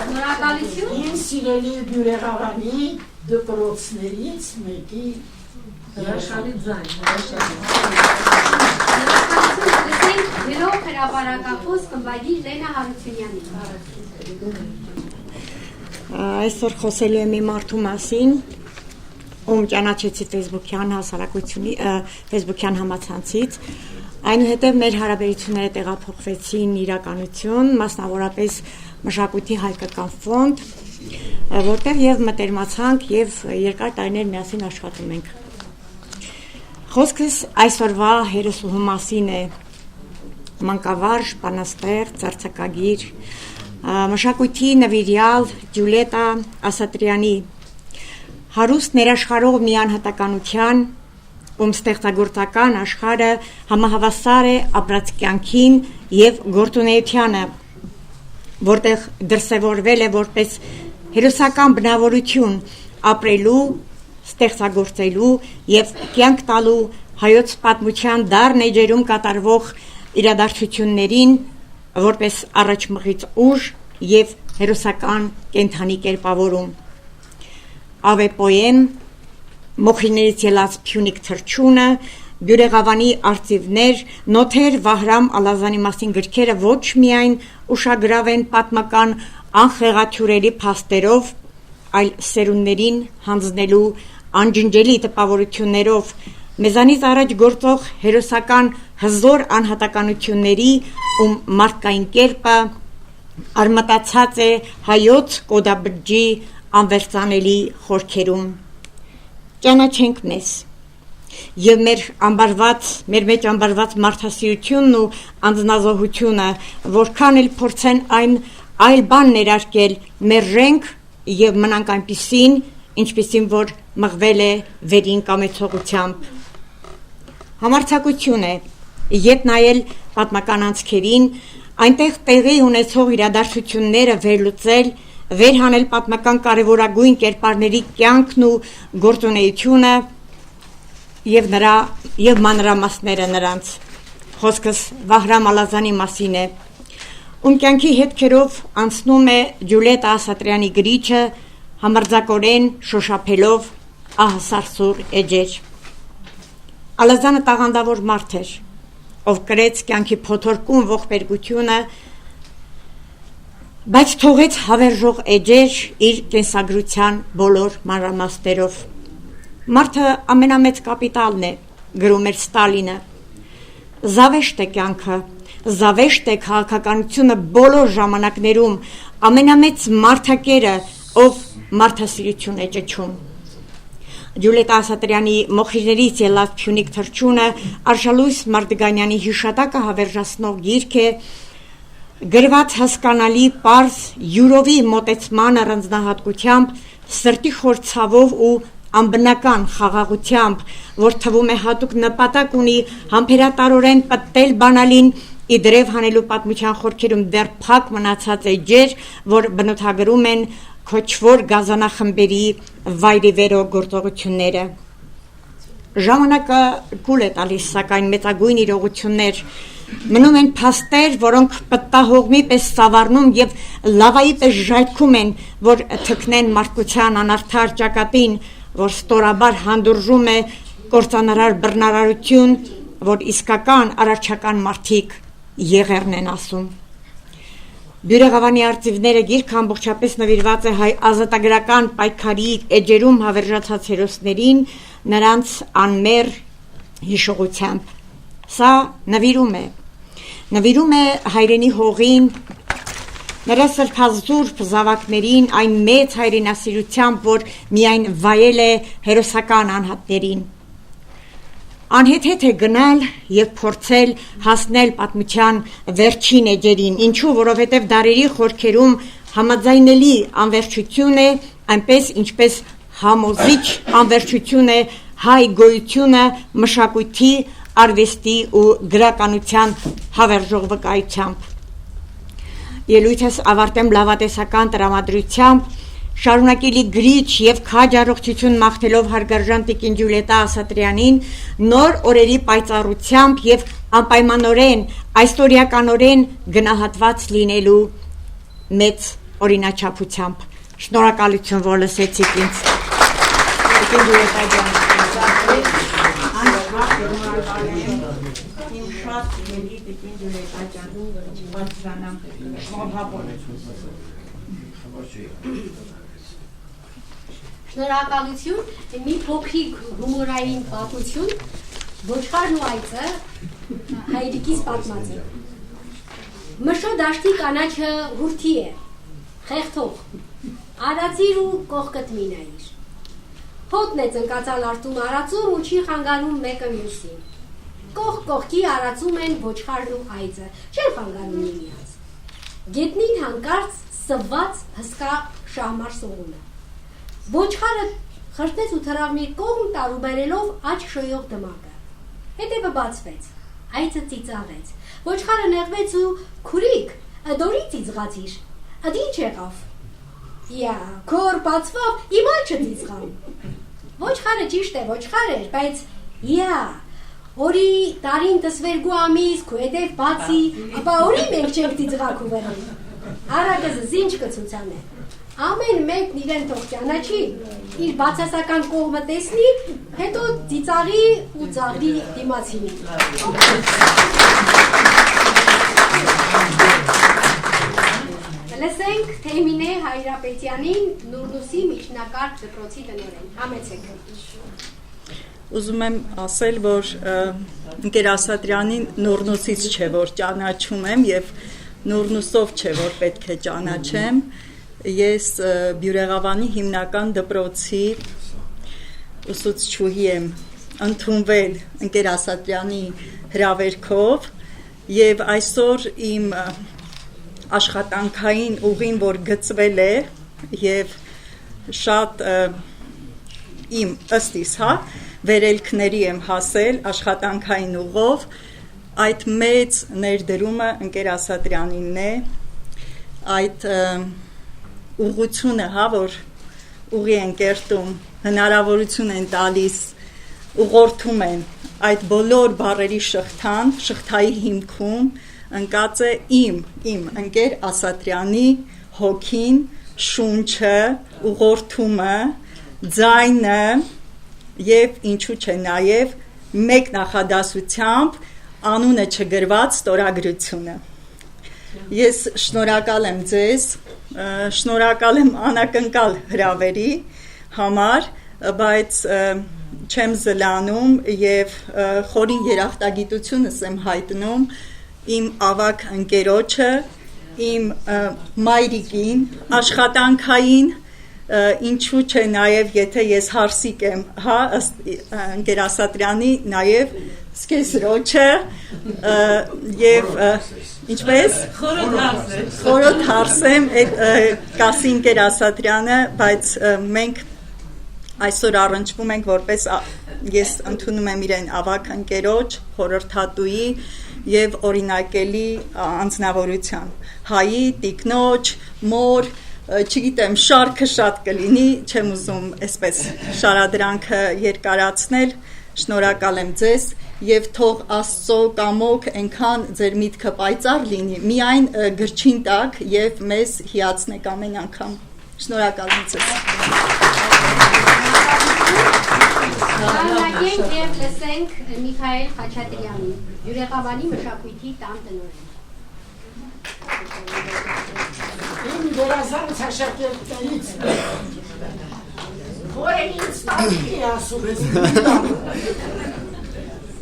Շնորհակալություն։ Իմ սիրելի բյուրեղավանի դպրոցներից մեկի հրաշալի ձայն, Լսենք գրող հրապարակախոս խմբագիր Լենա Հարությունյանին։ Այսօր խոսելու եմ մի մարդու մասին, ում ճանաչեցի Facebook-յան համացանցից, այնուհետև մեր հարաբերությունները տեղափոխվեցին իրականություն, մասնավորապես մշակույթի հայկական ֆոնդ, որտեղ եւ մտերմացանք եւ երկար տարիներ միասին աշխատում ենք։ Խոսքս այսօրվա հերոսուհու մասին է, մանկավարժ, բանաստեղծ, արձակագիր, մշակույթի նվիրյալ Ջուլիետա Ասատրյանի, հարուստ ներաշխարհող մի անհատականության, ում ստեղծագործական աշխարհը համահավասար է ապրած կյանքին եւ գործունեությանը, որտեղ դրսևորվել է որպես հերոսական բնավորություն ապրելու, ստեղծագործելու եւ կյանք տալու հայոց պատմության դառն էջերում կատարվող իրադարձություններին որպես առաջմղից ուժ եւ հերոսական կենթանի կերպավորում։ Ավե պոեմ, մոխիրներից ելած Փյունիկ թռչունը, բյուրեղավանի արծիվներ, նոթեր Վահրամ Ալազանի մասին գրքերը ոչ միայն ուշագրավ են պատմական անխեղաթյուրելի փաստերով, այլ սերունդներին հանձնելու անջնջելի տպավորություններով, մեզանից առաջ գործող հերոսական հզոր անհատականությունների, ում մարդկային կերպը արմատացած է հայոց կոդաբջջի անվերծանելի խորքերում։ Ճանաչենք մեզ եւ մեր մեջ ամբարված մարդասիրությունն ու անձնազոհությունը, որքան էլ փորձեն այն այլ բան ներարկել, մերժենք եւ մնանք այնպիսին, ինչպիսին որ մղվել է վերին կամեցողությամբ։ Համարձակություն է ետ նայել պատմական անցքերին, այնտեղ տեղի ունեցող իրադարձությունները վերլուծել, վերհանել պատմական կարևորագույն կերպարների կյանքն ու գործունեությունը եւ մանրամասները նրանց։ Խոսքս Վահրամ Ալազանի մասին է, ում կյանքի հետքերով անցնում է Ջուլիետա Ասատրյանի գրիչը համարձակորեն շոշափելով ահասարսուր էջեր։ Ալազանը տաղանդավոր մարդ էր, ով կրեց կյանքի փոթորկուն ողբերգությունը, բայց թողեց հավերժող էջեր իր կենսագրության բոլոր մանրամասներով։ Մարդը ամենամեծ կապիտալն է, գրում էր Ստալինը։ Զավեշտ է կյանքը, զավեշտ է քաղաքականությունը բոլոր ժամանակներում, ամենամեծ մարդակերը, ով մարդասիրություն է ճչում։ Ջուլիետա Ասատրյանի մոխիրներից ելած Փյունիկ թռչունը Արշալույս Մարդիգանյանի հիշատակը հավերժացնող գիրք է, գրված հասկանալի պարզ յուրովի մոտեցման առանձնահատկությամբ, սրտի խոր ցավով ու անբնական խաղաղությամբ, որ թվում է հատուկ նպատակ ունի համբերատարորեն պատտել բանալին, իդրև հանելու պատմության խորքերում դեռ փակ մնացած էջեր, որ բնութագրում են քոչվոր գազանախմբերի վայրիվերո գործողությունները։ Ժամանակը կուլ է տալիս, սակայն մեծագույն իրողություններ, մնում են փաստեր, որոնք պտտահողմի պես սավառնում եւ լավայի պես ժայթքում են, որ թքնեն մարդկության անարդար ճակատին, որ ստորաբար հանդուրժում է կործանարար բռնարարություն, որ իսկական արարչական մարդիկ եղերն են ասում։ Բյուրեղավանի արծիվները գիրքը ամբողջապես նվիրված է հայ ազատագրական պայքարի էջերում հավերժացած հերոսներին, նրանց անմեր հիշողությամբ։ Սա նվիրում է հայրենի հողին, նրա սրբազուրկ զավակներին, այն մեծ հայրենասիրությամբ, որ միայն վայել է հերոսական անհատներին։ Անհեթեթ է գնալ և փորձել հասնել պատմության վերջին էջերին, ինչու, որովհետև դարերի խորքերում համաձայնելի անվերջություն է, այնպես ինչպես համոզիչ անվերջություն է հայ գոյությունը մշակույթի, արվեստի ու գրականության հավերժող վկայությամբ։ Ելույթս ավարտեմ լավատեսական տրամադրությամբ, շարունակելի գրիչ և քաջ առողջություն մաղթելով հարգարժան տիկին Ջուլիետա Ասատրյանին նոր օրերի պայծառությամբ և անպայմանորեն այսօրյականորեն գնահատված լինելու մեծ օրինաչափությամբ։ Շնորհակալություն, որ լսեցիք ինձ։ Տիկին Ջուլիետա ջան, Շնորհակալություն, մի փոքրիկ հումորային պատմություն, ոչխարն ու այծը հայրիկից պատմած է։ Մշո դաշտի կանաչը հուրթի է, խեղթող, արածիր ու կողքդ մի նայիր։ Հոտն է ծնկացալ արտում արածում ու չի խանգարում մեկը մյուսին։ Կողքի արածում են ոչխարն ու այծը, չեն խանգարում միմյանց։ Գետնին հանկարծ սվված հսկա շահմար սողունը։ Ոչխարը խրտեց ու թռավ մի կողմ տարուբերելով աջ շոյող դմակը։ Հետևը բացվեց, այծը ծիծաղեց։ Ոչխարը նեղվեց ու քուրիկ, դորի ծիծղացիր, ինչ եղավ։ Յա, քոր բացվավ, իմ աչը ծիծղամ։ Ոչխարը ճիշտ է, ոչխար էր, բայց յա, օրի տարին տսվերգու ամիս, քու հետև բացի, ապա օրի մենք չենք ծիծղակ ու վերան։ Արագը զինչ կցուցան է։ Ամեն մեկն իրեն թող ճանաչի, իր բացասական կողմը տեսնի, հետո ծիծաղի ու ծաղրի դիմացինի։ Լսենք Թեյմինե Հայրապետյանին Նուրնուսի միջնակարգ դպրոցի տնօրեն։ Համեցեք։ Ուզում եմ ասել, որ ընկեր Ասատրյանին Նուրնուսից չէ, որ ճանաչում եմ և Նուրնուսով չէ, որ պետք է ճանաչեմ։ Ես Բյուրեղավանի հիմնական դպրոցի ուսուցչուհի եմ, ընդունվել ընկեր Ասատրյանի հրավերքով և այսօր իմ աշխատանքային ուղին, որ գծվել է և շատ իմ ըստիս վերելքների եմ հասել աշխատանքային ուղով, այդ մեծ ներդրումը ընկեր Ասատրյանինն է, այդ ուղղությունը, որ ուղի են կերտում, հնարավորություն են տալիս, ուղղորդում են այդ բոլոր բառերի շղթան, շղթայի հիմքում, ընկած է իմ ընկեր Ասատրյանի հոգին, շունչը, ուղղորդումը, ձայնը եւ ինչու՞ չէ նաեւ մեկ նախադասությամբ անունը չգրված ստորագրությունը։ Ես շնորհակալ եմ ձեզ, շնորհակալ եմ անակնկալ հրավերի համար, բայց չեմ զլանում եւ խորին երախտագիտությունս եմ հայտնում իմ ավակ ընկերոջը, իմ մայրիկին, աշխատանքային, ինչու՞ չէ նաեւ եթե ես հարսիկ եմ, հա, ընկեր Ասատրյանի նաեւ սկեսրոջը եւ ինչպես խորոտ հարսեմ այդ Կասին ընկեր Ասատրյանը, բայց մենք այսօր առնչվում ենք որպես ես ընդունում եմ իրեն ավակ ընկերոջ, խորհրդատուի եւ օրինակելի անձնավորության, հայի, տիկնոջ, մոր, չգիտեմ, շարքը շատ կլինի, չեմ ուզում այսպես շարադրանքը երկարացնել, շնորհակալ եմ ձեզ եւ թող Աստծո կամոք այնքան ձեր միտքը պայծառ լինի, միայն գրչին տակ եւ մեզ հիացնեք ամեն անգամ։ Շնորհակալ եմ ձեզ։ Շարունակենք եւ լսենք Միքայել Խաչատրյանին, Յուրեղավանի մշակույթի տան տնօրեն։ Իմ դերազանց աշակերտներից որը ինձ տալի ասում ես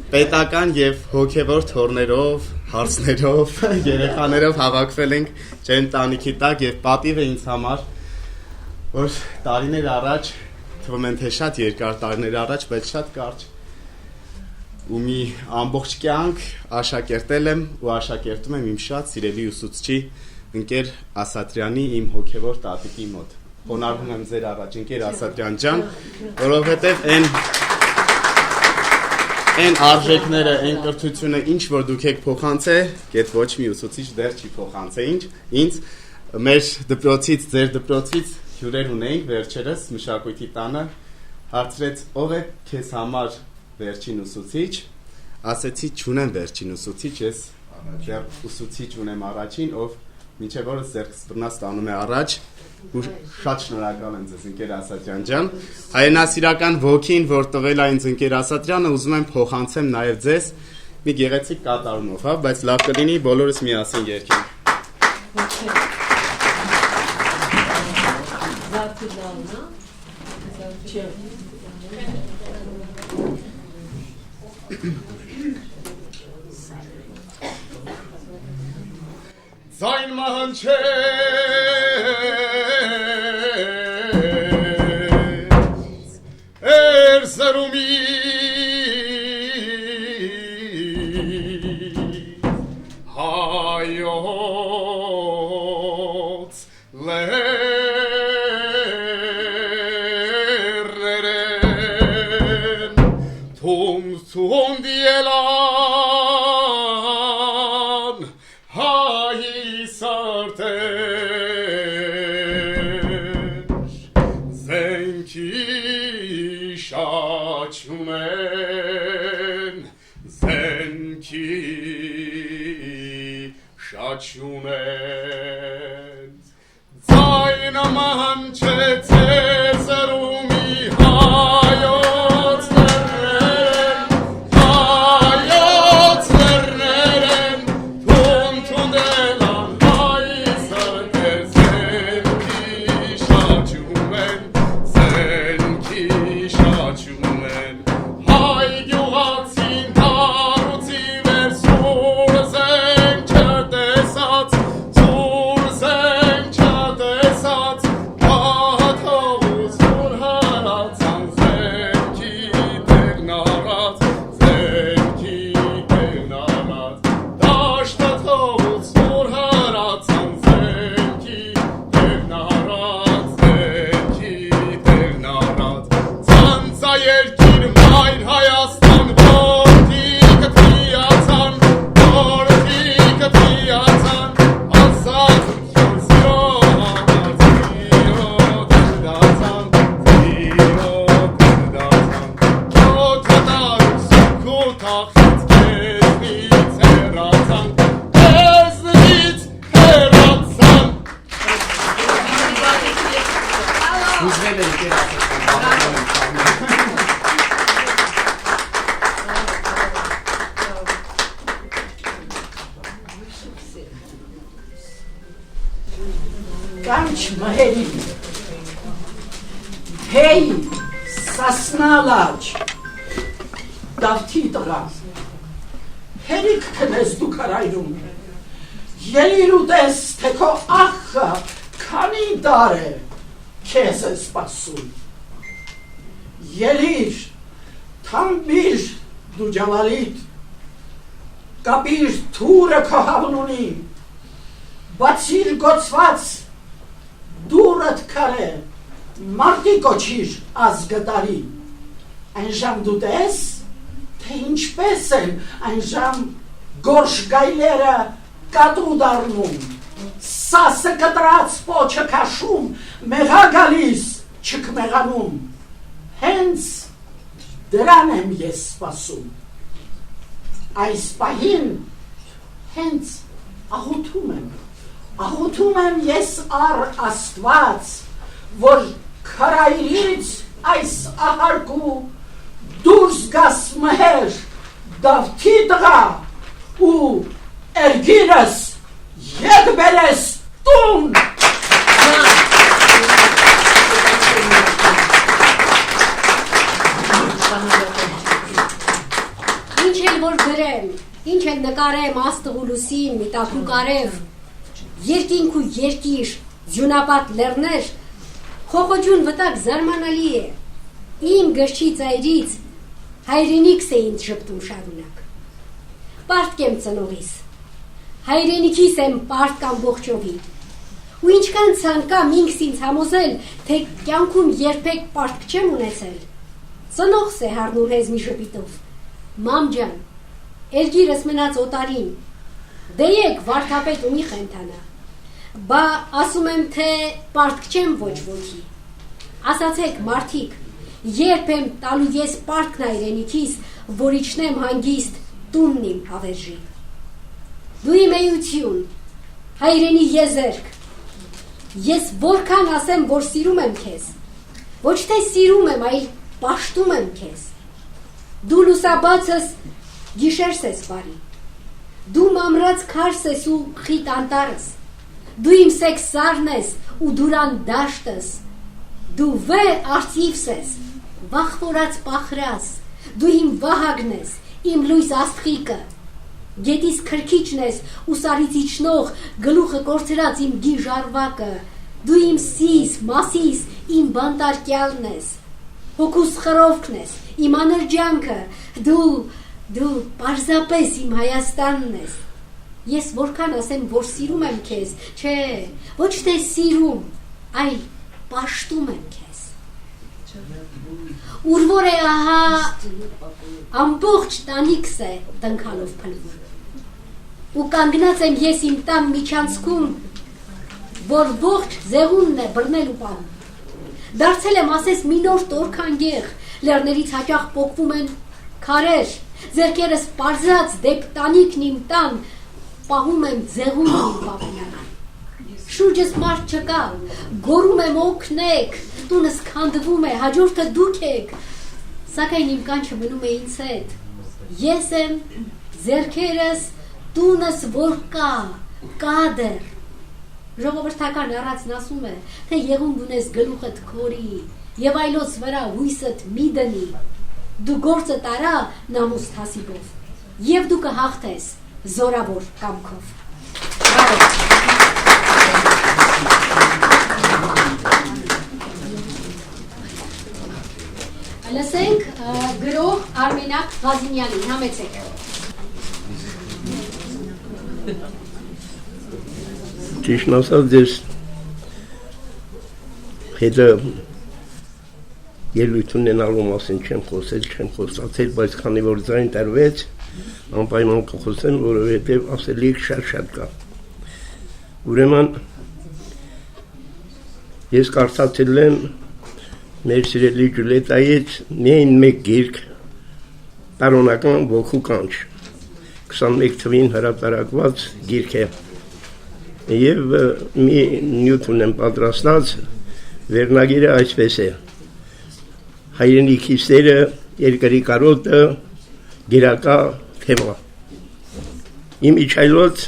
պետական եւ հոգեվոր թորներով, հարցներով, երեխաներով հավաքվել ենք ջեր ընտանիքի տակ եւ պատիվ է ինձ համար, որ տարիներ առաջ, թվում են թե շատ երկար տարիներ առաջ, բայց շատ կարճ ու մի ամբողջ կյանք աշակերտել եմ ու աշակերտում եմ իմ շատ սիրելի ուսուցչի ընկեր Ասատրյանի իմ հոգեվոր տատիկի մոտ։ Խոնարհվում եմ ձեր առաջ ընկեր Ասատրյան ջան, որովհետեւ այն արժեքները, այն կրթությունը, ինչ որ դուք եք փոխանցել, գետ ոչ մի ուսուցիչ դեռ չի փոխանցել ինձ, մեր դպրոցից, ձեր դպրոցից հյուրեր ունեինք վերջերս մշակույթի տանը, հարցրեց ով է քեզ համար վերջին ուսուցիչ, ասեցի չունեմ վերջին ուսուցիչ, ես դեռ ուսուցիչ ունեմ առաջին, ով մինչև օրս ձեռքս բռնած տանում է առաջ, ու շատ շնորհակալ եմ ձեզ ընկեր Ասատրյան ջան, հայրենասիրական ոգին, որ տվել է ինձ ընկեր Ասատրյանը, ուզում եմ փոխանցեմ նաև ձեզ մի գեղեցիկ կատարումով, հա, բայց լավ կլինի բոլորս միասին երգենք։ Ձայն մահանչեց Էրզրումի հայոց լերերեն թում դիելան հայի սարտեր զենքի շաչում են զենքի շաչում են ձայնը մանչեց Էրզրումի հայոց լերներեն թում դելան հայի սարտեր զենքի շաչում են զենքի շաչում են հայ գյուղացին դարուցի վեր սուր զենք չտեսած սուր զենք չտեսած կաթող Ուզվել եք երազել։ Կանչ մհերի, հեյ սասնալաչ, դավթի տղա, հերիք կնես դու կարայրում, ելիր ուտես, թե քո ախը քանի դար է քեզ է սպասում, ելիր, թամբիր դու ջալալիտ, կապիր թուրը քո հավնունի, բացիր գոցված դուրդ քարե, մարդի կոչիր ազգատարի, այն ժամ դու տես, թե ինչպես են այն ժամ գորշ գայլերը կատու դառնում, սասը կտրած պոչը քաշում, մեղա գալիս չկմեղանում, հենց դրան եմ ես սպասում, այս պահին հենց աղոթում եմ ես առ Աստված, որ քարայրից այս ահարկու դուրս գաս մհեր Դավթի տղա ու երգիրս ետ բերես տուն։ Ինչ էլ որ գրեմ, ինչ էլ նկարեմ աստղ ու լուսին, միտակու կարև, երկինք ու երկիր, ձյունապատ լեռներ, խողոջուն վտակ զարմանալի է, իմ գրչի ծայրից հայրենիքս է ինձ ժպտում շարունակ, պարտք եմ ծնողիս, հայրենիքիս եմ պարտք ամբողջովի, ու ինչքան ցանկամ ինքս ինձ համոզել, թե կյանքում երբեք պարտք չեմ ունեցել, ծնողս է հառնում հեզ մի ժպիտով, մամ ջան, երգիրս մնաց օտարին, դեյեք վարդապետ ու մի խենթանա, բա ասում եմ, թե պարտք չեմ ոչ ոքի, ասացեք մարդիկ, երբ եմ տալու ես պարտքն հայրենիքիս, որ իջնեմ հանգիստ տունն իմ հավերժի, դու իմ էություն, հայրենի եզերք, ես որքան ասեմ, որ սիրում եմ քեզ, ոչ թե սիրում եմ, այլ պաշտում եմ քեզ, դու լուսաբացս գիշերս ես բարի, դու մամրած քարս ես ու խիտ անտարս, դու իմ սեկ սարն ես ու դուրան դաշտս, դու վե արծիվս ես, վախվորած պախրաս, դու իմ վահագն ես, իմ լույս աստղիկը, գետիս քրքիչն ես ու սարից իջնող գլուխը կորցրած իմ գի ժարվակը, դու իմ սիս, մասիս, իմ բանտարկյալն ես, հոգուս խրովքն ես, իմ աներջանքը, դու պարզապես իմ Հայաստանն ես, ես որքան ասեմ, որ սիրում եմ քեզ, չէ, ոչ թե սիրում, այլ պաշտում եմ քեզ, ուր որ է ահա ամբողջ տանիքս է տնքալով փլվում, ու կանգնած եմ ես իմ տան միջանցքում, որ ողջ ձեղունն է բռնել ու պահում, դարձել եմ ասես մի նոր տորքանգեղ, լեռներից հաճախ պոկվում են քարեր, ձեռքերս պարզած դեպ տանիքն իմ տան, պահում եմ ձեղունն իմ պապինան, շուրջս մարդ չկա, գորում եմ օգնեք, տունս քանդվում է, հաջորդը դուք եք, սակայն իմ կանչը մնում է ինձ հետ, ես եմ, ձեռքերս, տունս որ կա դեռ, ժողովրդական առածն ասում է, թե եղունգ ունես գլուխդ քորի, և այլոց վրա հույսդ մի դնի, դու գործը տարա նամուստ հասիբով, և դու կհաղթես զորավոր կամքով։ Լսենք գրող Արմենակ Ղազինյանին, համեցեք։ Ճիշտն ասած, ես հետը ելույթ ունենալու մասին չեմ խոսացել, բայց քանի որ ձայն տրվեց, անպայման կխոսեմ, որովհետև ասելիք շատ կա։ Ուրեմն ես կարդացել եմ մեր սիրելի Ջուլիետայից միայն մեկ գիրք, պարոնական ոգու կանչ, 21 թվին հրատարակված գիրք է, և մի նյութ ունեմ պատրաստած, Վերնագիրը այսպես է. Հայրենիքի սերը, երկրի կարոտը, գերակա թեմա։ Իմ իջայլոց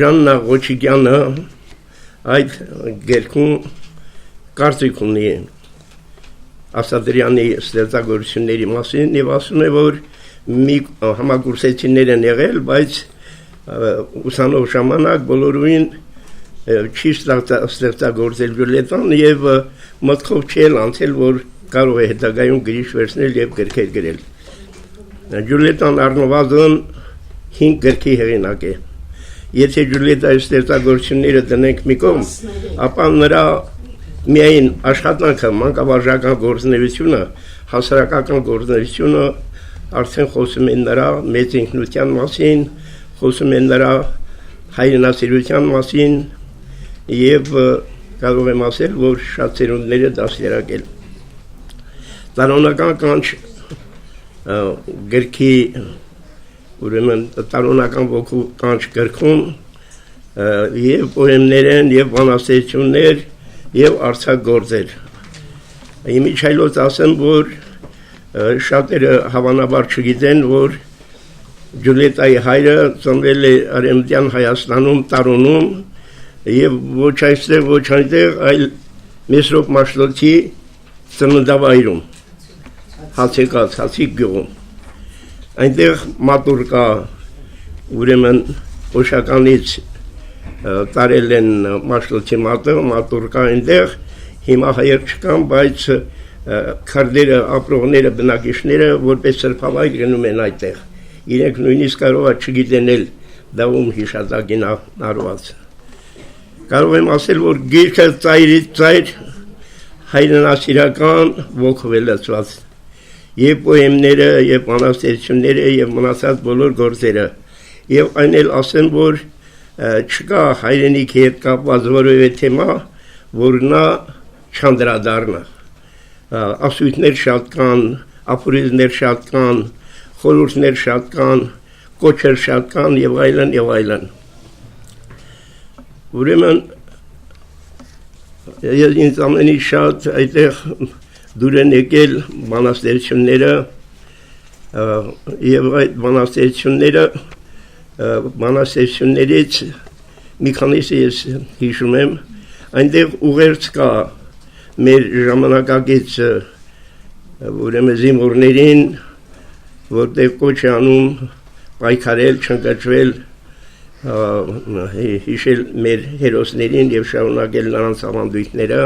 Ժաննա Ղոչիկյանը այդ գերքում կարծիք ունի Ասատրյանի ստեղծագործությունների մասին եւ ասում է, որ մի համակուրսեցիներ են եղել, բայց ուսանող ժամանակ բոլորին չի ստեղծագործել Ջուլիետան եւ մտքով չի անցել, որ կարող է հետագայում գրիչ վերցնել եւ գրքեր գրել։ Ջուլիետան առնվազն 5 գրքի հեղինակ է։ Եթե Ջուլիետայի ստեղծագործությունները դնենք մի կողմ, ապա նրա միայն աշխատանքը, մանկավարժական գործունեությունը, հասարակական գործունեությունը արդեն խոսում են նրա մեծ ինքնության մասին, խոսում են նրա հայրենասիրության մասին եւ կարող եմ ասել, որ շատ ծերունդներ է դաստիարակել։ Տարոնական կանչ գրքի ուրեմն տարոնական ոգու կանչ գրքում եւ պոեմներ են եւ բանաստեղծություններ եւ արձակգործեր։ Իմ իջայլոց ասեմ, որ շատերը հավանաբար չգիտեն, որ Ջուլիետայի հայրը ծնվել է Արևմտյան Հայաստանում Տարոնում եւ ոչ այստեղ, ոչ այնտեղ, այլ Մեսրոպ Մաշտոցի ծննդավայրում, Հացիկ գյուղում։ Այնտեղ մատուր կա, ուրեմն Օշականից տարել են Մաշտոցի մատուր կա այնտեղ, հիմա հայեր չկան, բայց քրդերը, ապրողները, բնակիչները որպես սրբավայր գնում են այդտեղ։ Իրենք նույնիսկ կարող է չգիտենել դա ում հիշատակին արված։ Կարող եմ ասել, որ գիրքը ծայրից ծայր հայրենասիրական ոգով է լցված եւ պոեմները, եւ բանաստեղծությունները, եւ մնացած բոլոր գործերը։ Եվ այն էլ ասեմ, որ չկա հայրենիքի հետ կապված որևէ թեմա, որ նա չանդրադառնա։ Ասույթներ շատ կան, ապորիզներ շատ կան, խորհուրդներ շատ կան, կոչեր շատ կան եւ այլն եւ այլն։ Ուրեմն ինձ ամենից շատ այդտեղ դուր են եկել բանաստեղծությունները եւ այդ բանաստեղծություններից մի քանիսը ես հիշում եմ, այնտեղ ուղերձ կա մեր ժամանակակից ուրեմն զինվորներին, որտեղ կոչ է անում պայքարել, չընկճվել, հիշել մեր հերոսներին եւ շարունակել նրանց ավանդույթները։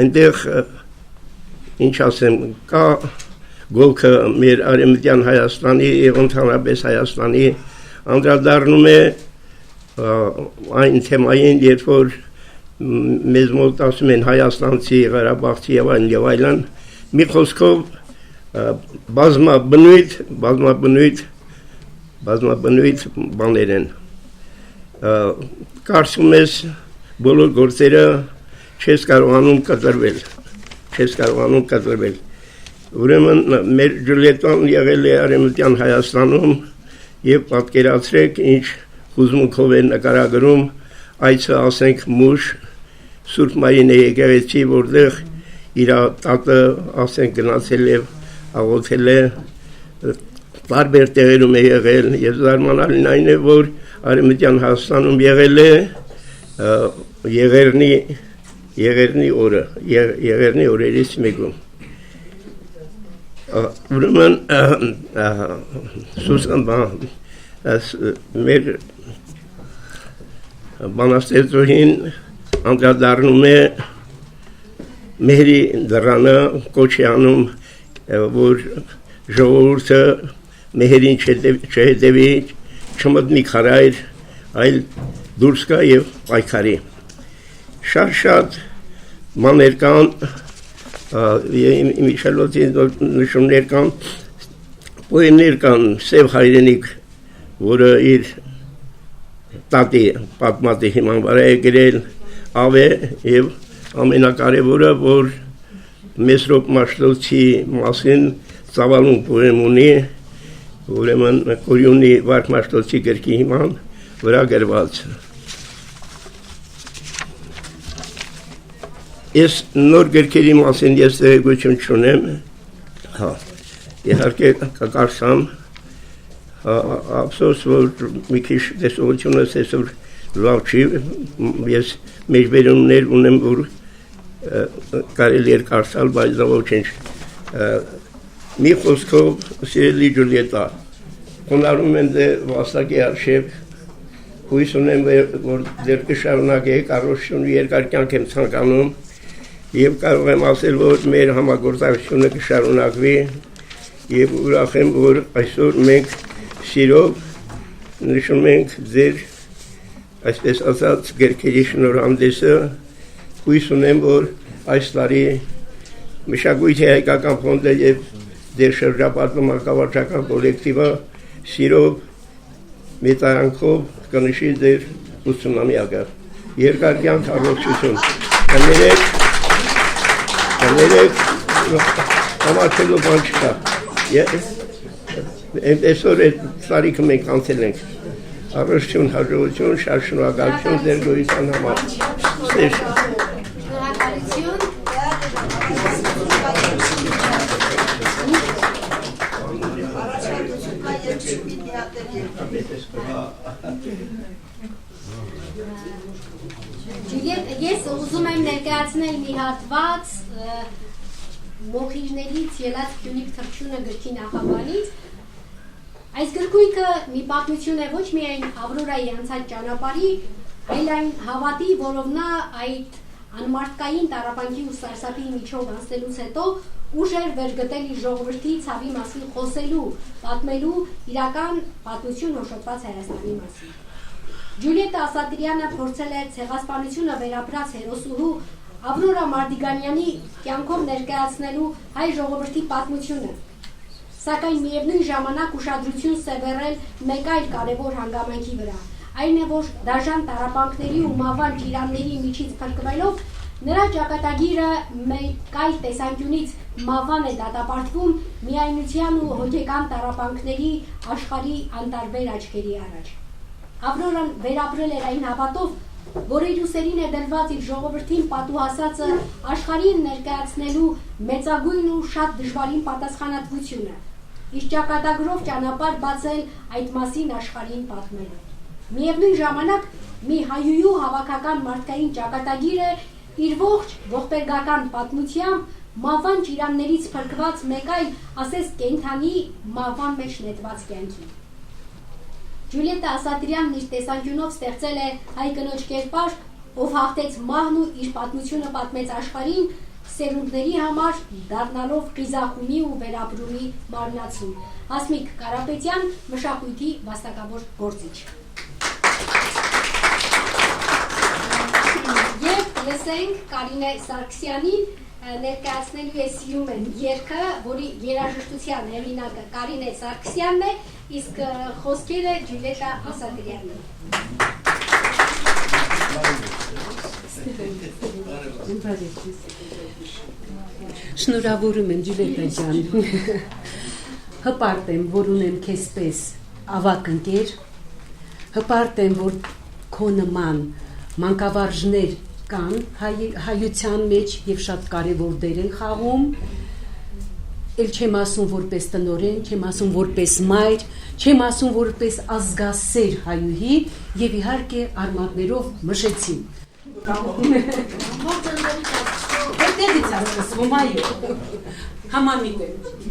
Այնտեղ ինչ ասեմ, կա գոլքը մեր Արևմտյան Հայաստանի եւ ընդհանրապես Հայաստանի անդրադառնում է այն թեմային, երբ որ մեզ մոտ ասում են հայաստանցի, ղարաբաղցի եւ այլն, մի խոսքով բազմաբնույթ բաներ են։ Կարծում ես բոլոր գործերը չես կարողանում կտրվել։ Ուրեմն մեր Ջուլիետան եղել է Արևմտյան Հայաստանում եւ պատկերացրեք ինչ հուզմունքով է նկարագրում այցը, ասենք, Մուշ Սուրբ Մարինե եկեղեցի, որտեղ իր տատը, ասենք, գնացել եւ աղոթել է, տարբեր տեղերում է եղել եւ զարմանալին այն է, որ Արևմտյան Հայաստանում եղել է Եղերնի օրերից մեկում։ Ուրեմն մեր բանաստեղծուհին անդրադառնում է Մեհրի դռանը, կոչ է անում, որ ժողովուրդը Մեհրին չհետևի, չմտնի քարայր, այլ դուրս գա եւ պայքարի։ Շատ մաներ կան, իմիջալոցի նշումներ կան, պոեմներ կան, Սև հայրենիք, որը իր տատի պատմածի հիման վրա է գրել, ավ է եւ ամենակարևորը, որ Մեսրոպ Մաշտոցի մասին ծավալուն պոեմ ունի, ուրեմն Կորյունի Վարք Մաշտոցի գրքի հիման վրա գրված։ Ես նոր գրքերի մասին ես տեղեկություն չունեմ, հա, իհարկե կկարծամ, ափսոս, որ մի քիչ տեսողությունս այսօր լավ չի, ես մեջբերումներ ունեմ, որ կարելի էր կարծալ, բայց դա ոչինչ։ Մի խոսքով, սիրելի Ջուլիետա, խոնարհում եմ դե վաստակի առջև, հույս ունեմ, որ դեռ կշարունակեք, առողջություն ու երկար կյանք եմ ցանկանում, եւ կարող եմ ասել, որ մեր համագործակցությունը կշարունակվի եւ ուրախ եմ, որ այսօր մենք սիրով նշում ենք ձեր, այսպես ասած, գրքերի շնորհանդեսը, հույս ունեմ, որ այս տարի Մշակույթի հայկական ֆոնդը եւ դեր շրջապատում արկավաճական կոլեկտիվը սիրով մեծարանքով կնշի ձեր 80-ամյակը։ Երկար կյանք, առողջություն։ Կներեք համաչելու բան չկա։ Այսօր այդ տարիքը մենք անցել ենք։ Առողջություն, հաջողություն, շատ շնորհակալություն ձեր գոյության համար։ Ջուլիետ, ես ուզում եմ ներկայացնել մի հատված մոխիրներից ելած Փյունիկ թռչյունը գրքի նախաբանից։ Այս գրքույկը մի պատմություն է ոչ միայն Ավրորայի անցած ճանապարհի, այլ այն հավատի, որով նա այդ անմարդկային տառապանքի ու սարսափի միջով անցնելուց հետո ուժեր վերգտել իր ժողովրդի ցավի մասին խոսելու, պատմելու իրական պատմություն հոշոտված Հայաստանի մասին։ Ջուլիետա Ասատրյանը փորձել է ցեղասպանությունը վերապրած հերոսուհու Ավրորա Մարդիգանյանի կյանքով ներկայացնելու հայ ժողովրդի պատմությունը, սակայն միևնույն ժամանակ ուշադրություն սևեռել մեկ այլ կարևոր հանգամանքի վրա, այն է, որ դաժան տառապանքների ու մահվան ճիրանների միջից փրկվելով նրա ճակատագիրը մեկ այլ տեսանկյունից մահվան է դատապարտվում միայնության ու հոգեկան տառապանքների աշխարհի անտարբեր աչքերի առաջ։ Ավրորան վերապրել էր այն հավատով, որ իր ուսերին է դրված իր ժողովրդին պատուհասածը աշխարհին ներկայացնելու մեծագույն ու շատ դժվարին պատասխանատվությունը, իր ճակատագրով ճանապարհ բացել այդ մասին աշխարհին պատմելու։ Միևնույն ժամանակ մի հայուհու հավաքական մարդկային ճակատագիր է իր ողջ ողբերգական պատմությամբ մահվան ճիրաններից փրկված մեկ այլ, ասես կենդանի մահվան մեջ նետված կյանքի։ Ջուլիետա Ասատրյանն իր տեսանկյունով ստեղծել է հայ կնոջ կերպար, ով հաղթեց մահն ու իր պատմությունը պատմեց աշխարհին, սերունդների համար դառնալով խիզախումի ու վերապրումի մարմնացում։ Հասմիկ Կարապետյան, մշակույթի վաստակավոր գործիչ։ Եվ լսենք Կարինե Սարգսյանին ներկայացնելու է «Սիրում եմ» երգը, որի երաժշտության հեղինակը Կարինե Սարգսյանն է, իսկ խոսքերը Ջուլիետա Ասատրյանն է։ Շնորհավորում եմ Ջուլիետա ջան։ Հպարտ եմ, որ ունեմ քեզպես ավակ ընկեր, հպարտ եմ, որ քո նման մանկավարժներ կան հայության մեջ եւ շատ կարեւոր դեր են խաղում, ել չեմ ասում որպես տնօրեն, չեմ ասում որպես մայր, չեմ ասում որպես ազգասեր հայուհի եւ իհարկե արմատներով մշեցի։ Որտեղից ասում այո։ Համամիտ եմ։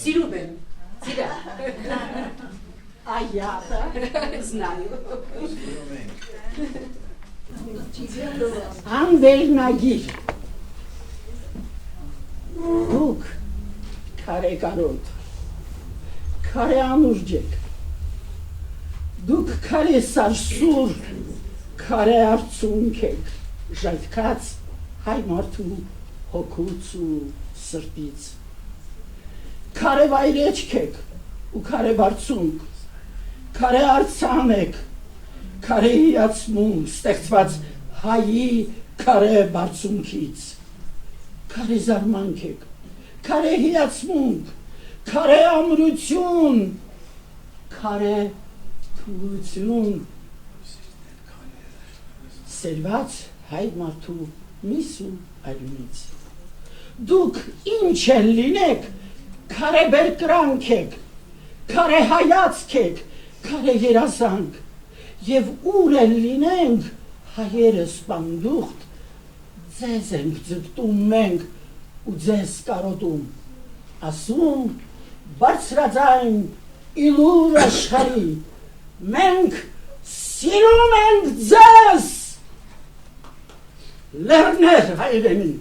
Սիրում եմ, սիրա, այյատը, զնայու։ Անվերնագիր, դուք քարե կարոտ, քարե անուրջք եք, դուք քարե սարսուր, քարե արցունք եք, ժայթքած հայ մարդու հոգուց ու սրտից, քարե վայրեջք եք ու քարե բարձունք, քարե արցան եք, քարե հիացմունք ստեղծված հայի քարե բարձունքից, քարե զարմանք եք, քարե հիացմունք, քարե ամրություն, քարե թուլություն, սերված հայ մարդու միս ու այլունից, դուք ինչ էլ լինեք, քարե բերկրանք եք, քարե հայացք եք, քարե երազանք, և ուր էլ լինենք, հայերս պանդուղտ, ձեզ ենք ձգտում մենք ու ձեզ կարոտում, ասում բարձրաձայն իլուր աշխարի, մենք սիրում ենք ձեզ, լեռներ հայրենի։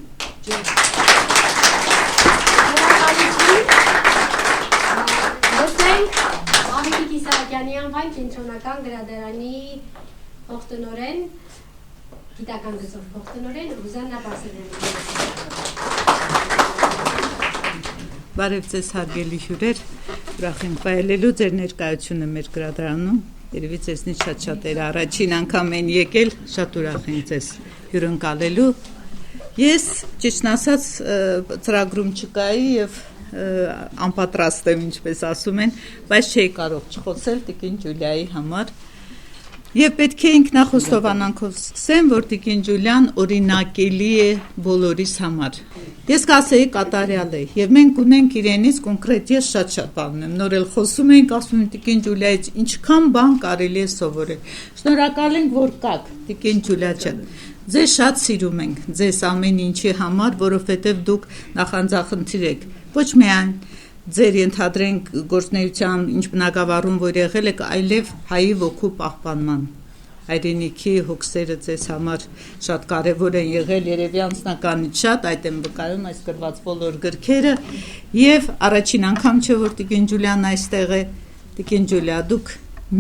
Լսենք Ավետիք Իսահակյանի անվան կենտրոնական գրադարանի փոխտնօրեն, գիտական գծով փոխտնօրեն Ռուզաննա Բարսեղյանի։ Բարև ձեզ հարգելի հյուրեր, ուրախ եմ վայելելու ձեր ներկայությունը մեր գրադարանում, երևի ձեզնից շատ-շատերը առաջին անգամ են եկել, շատ ուրախ եմ ձեզ հյուրընկալելու։ Ես ճիշտն ասած ծրագրում չկայի եւ անպատրաստ եմ, ինչպես ասում են, բայց չէի կարող չխոսել Տիկին Ջուլիայի համար։ Եվ պետք է ինքնախոստովանանքով սկսեմ, որ Տիկին Ջուլիան օրինակելի է բոլորիս համար։ Ես կասեի կատարյալ է, եւ մենք ունենք իրենից կոնկրետ ես շատ բան եմ, նոր էլ խոսում ենք, ասում եմ Տիկին Ջուլիայից ինչքան բան կարելի է սովորել։ Շնորհակալ ենք, որ կաք, Տիկին Ջուլիա ջան։ Ձեզ շատ սիրում ենք, ձեզ ամեն ինչի համար, որովհետև դուք նախանձախնդիր եք, ոչ միայն ձեր ենթադրենք գործնեության ինչ բնակավարում, որ եղել եք, այլև հայի ոգու պահպանման, հայրենիքի հոգսերը ձեզ համար շատ կարևոր են եղել, երևի անձնականից շատ, այդ եմ վկայում այս գրված բոլոր գրքերը, և առաջին անգամ չէ, որ Տիկին Ջուլիան այստեղ է, Տիկին Ջուլիա, դուք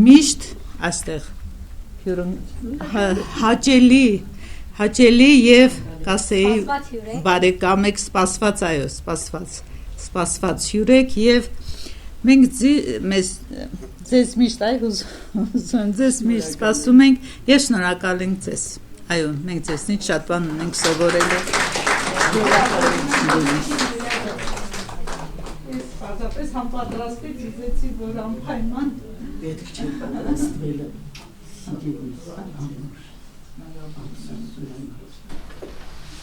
միշտ այստեղ հաճելի և կասեի բարեկամ եք, սպասված, այո, սպասված հյուր եք եւ մենք ձեզ միշտ ձեզ միշտ սպասում ենք եւ շնորհակալ ենք ձեզ, այո, մենք ձեզնից շատ բան ունենք սովորել։ Ես պարզապես համապատրաստվեց իզեցի, որ անպայման պետք չէ պատրաստվել։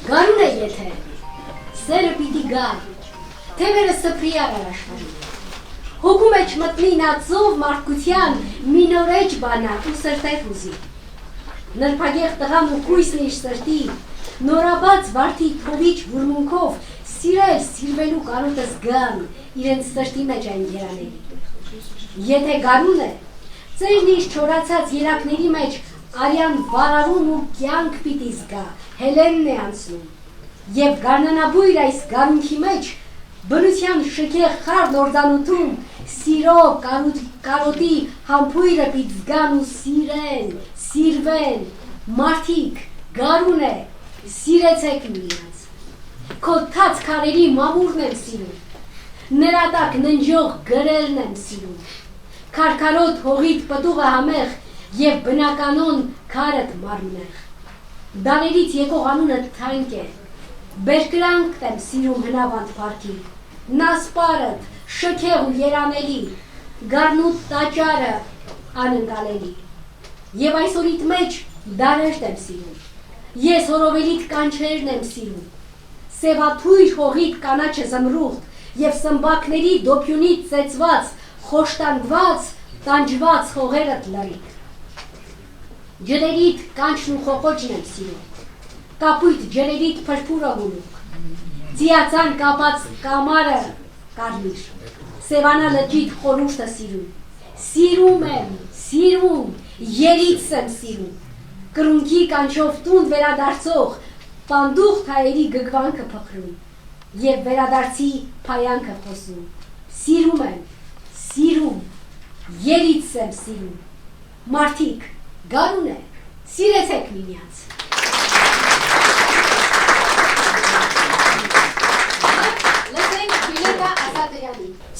Գարուն է եթե, սերը պիտի գար, թևերը սպրի արարաշվարի, հոգու մեջ մտնի նացով մարդկության մի նորեջ բանակ ու սրտեվ ուզի, նրպագեղ տղան ու կույսն իր սրտի, նորաբաց վարդի թովիչ վուրմունքով սիրել սիրվելու կարոտը զգան իրենց սրտի մեջ այն երանելի, եթե գարուն է, ծերն իր չորացած երակների մեջ արյան վարարում ու կյանք պիտի զգա, հելենն է անցնում, և գարնանաբույր այս գարունքի մեջ բնության շքեղ խարդ օրդանութում սիրով կարոտի համբույրը պիտ զգան ու սիրեն, սիրվեն, մարդիկ, գարուն է, սիրեցեք մինաց, քո թաց քարերի մամուրն եմ սիրում, նրատակ ննջող գրելն եմ սիրում, քարքարոտ հողիտ պտուղը համեղ և բնականոն քարըտ մարմնեղ, դաներից եկող անունը թանկ է, բերկրանքտ եմ սիրում հնավանդ պարքի, նասպարըտ, շքեղ ու երանելի, գարնուտ տաճարը անընկալելի, և այսօրիտ մեջ դարերտ եմ սիրում, ես հորովելիտ կանչերն եմ սիրում, սևաթույր հողիտ կանաչը զմրուղտ և սմբակների դոպյունից ծեցված, խոշտանգված, տանջված հողերըտ լրիք, ջրերիտ կանչն ու խողոջն եմ սիրում, կապույտ ջրերիտ փրփուրը հունուկ, ձիացան կապած կամարը կարմիր, սևանա լճիտ խորուշտը սիրում եմ, սիրում, երից եմ սիրում, կրունքի կանչով տուն վերադարձող, պանդուղ թայերի գգվանքը փխրում, և վերադարձի փայանքը խոսում, սիրում եմ, սիրում, երից եմ սիրում, մարդիկ, գարուն է, սիրեցեք միմյանց։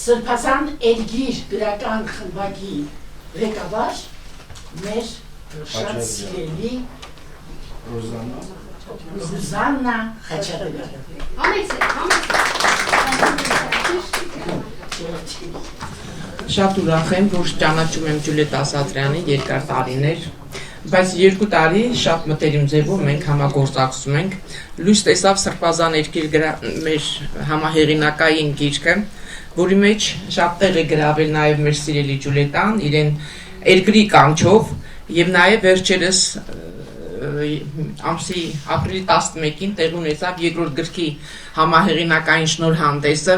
Սրբազան Էրգիր գրական խմբակի ղեկավար մեր շատ սիրելի Ռուզաննա Խաչատրյան։ Շատ ուրախ եմ, որ ճանաչում եմ Ջուլիետ Ասատրյանին երկար տարիներ, բայց 2 տարի շատ մտերիմ ձևով մենք համագործակցում ենք։ Լույս տեսավ Սրբազան Էրգիր մեր համահեղինակային գիրքը, որի մեջ շատ տեղ է գրավել նաև մեր սիրելի Ջուլիետան, իրեն երկրի կանչով եւ նաև վերջերս ամսի ապրիլի 11-ին տեղ ունեցավ երկրորդ գրքի համահեղինակային շնորհանդեսը,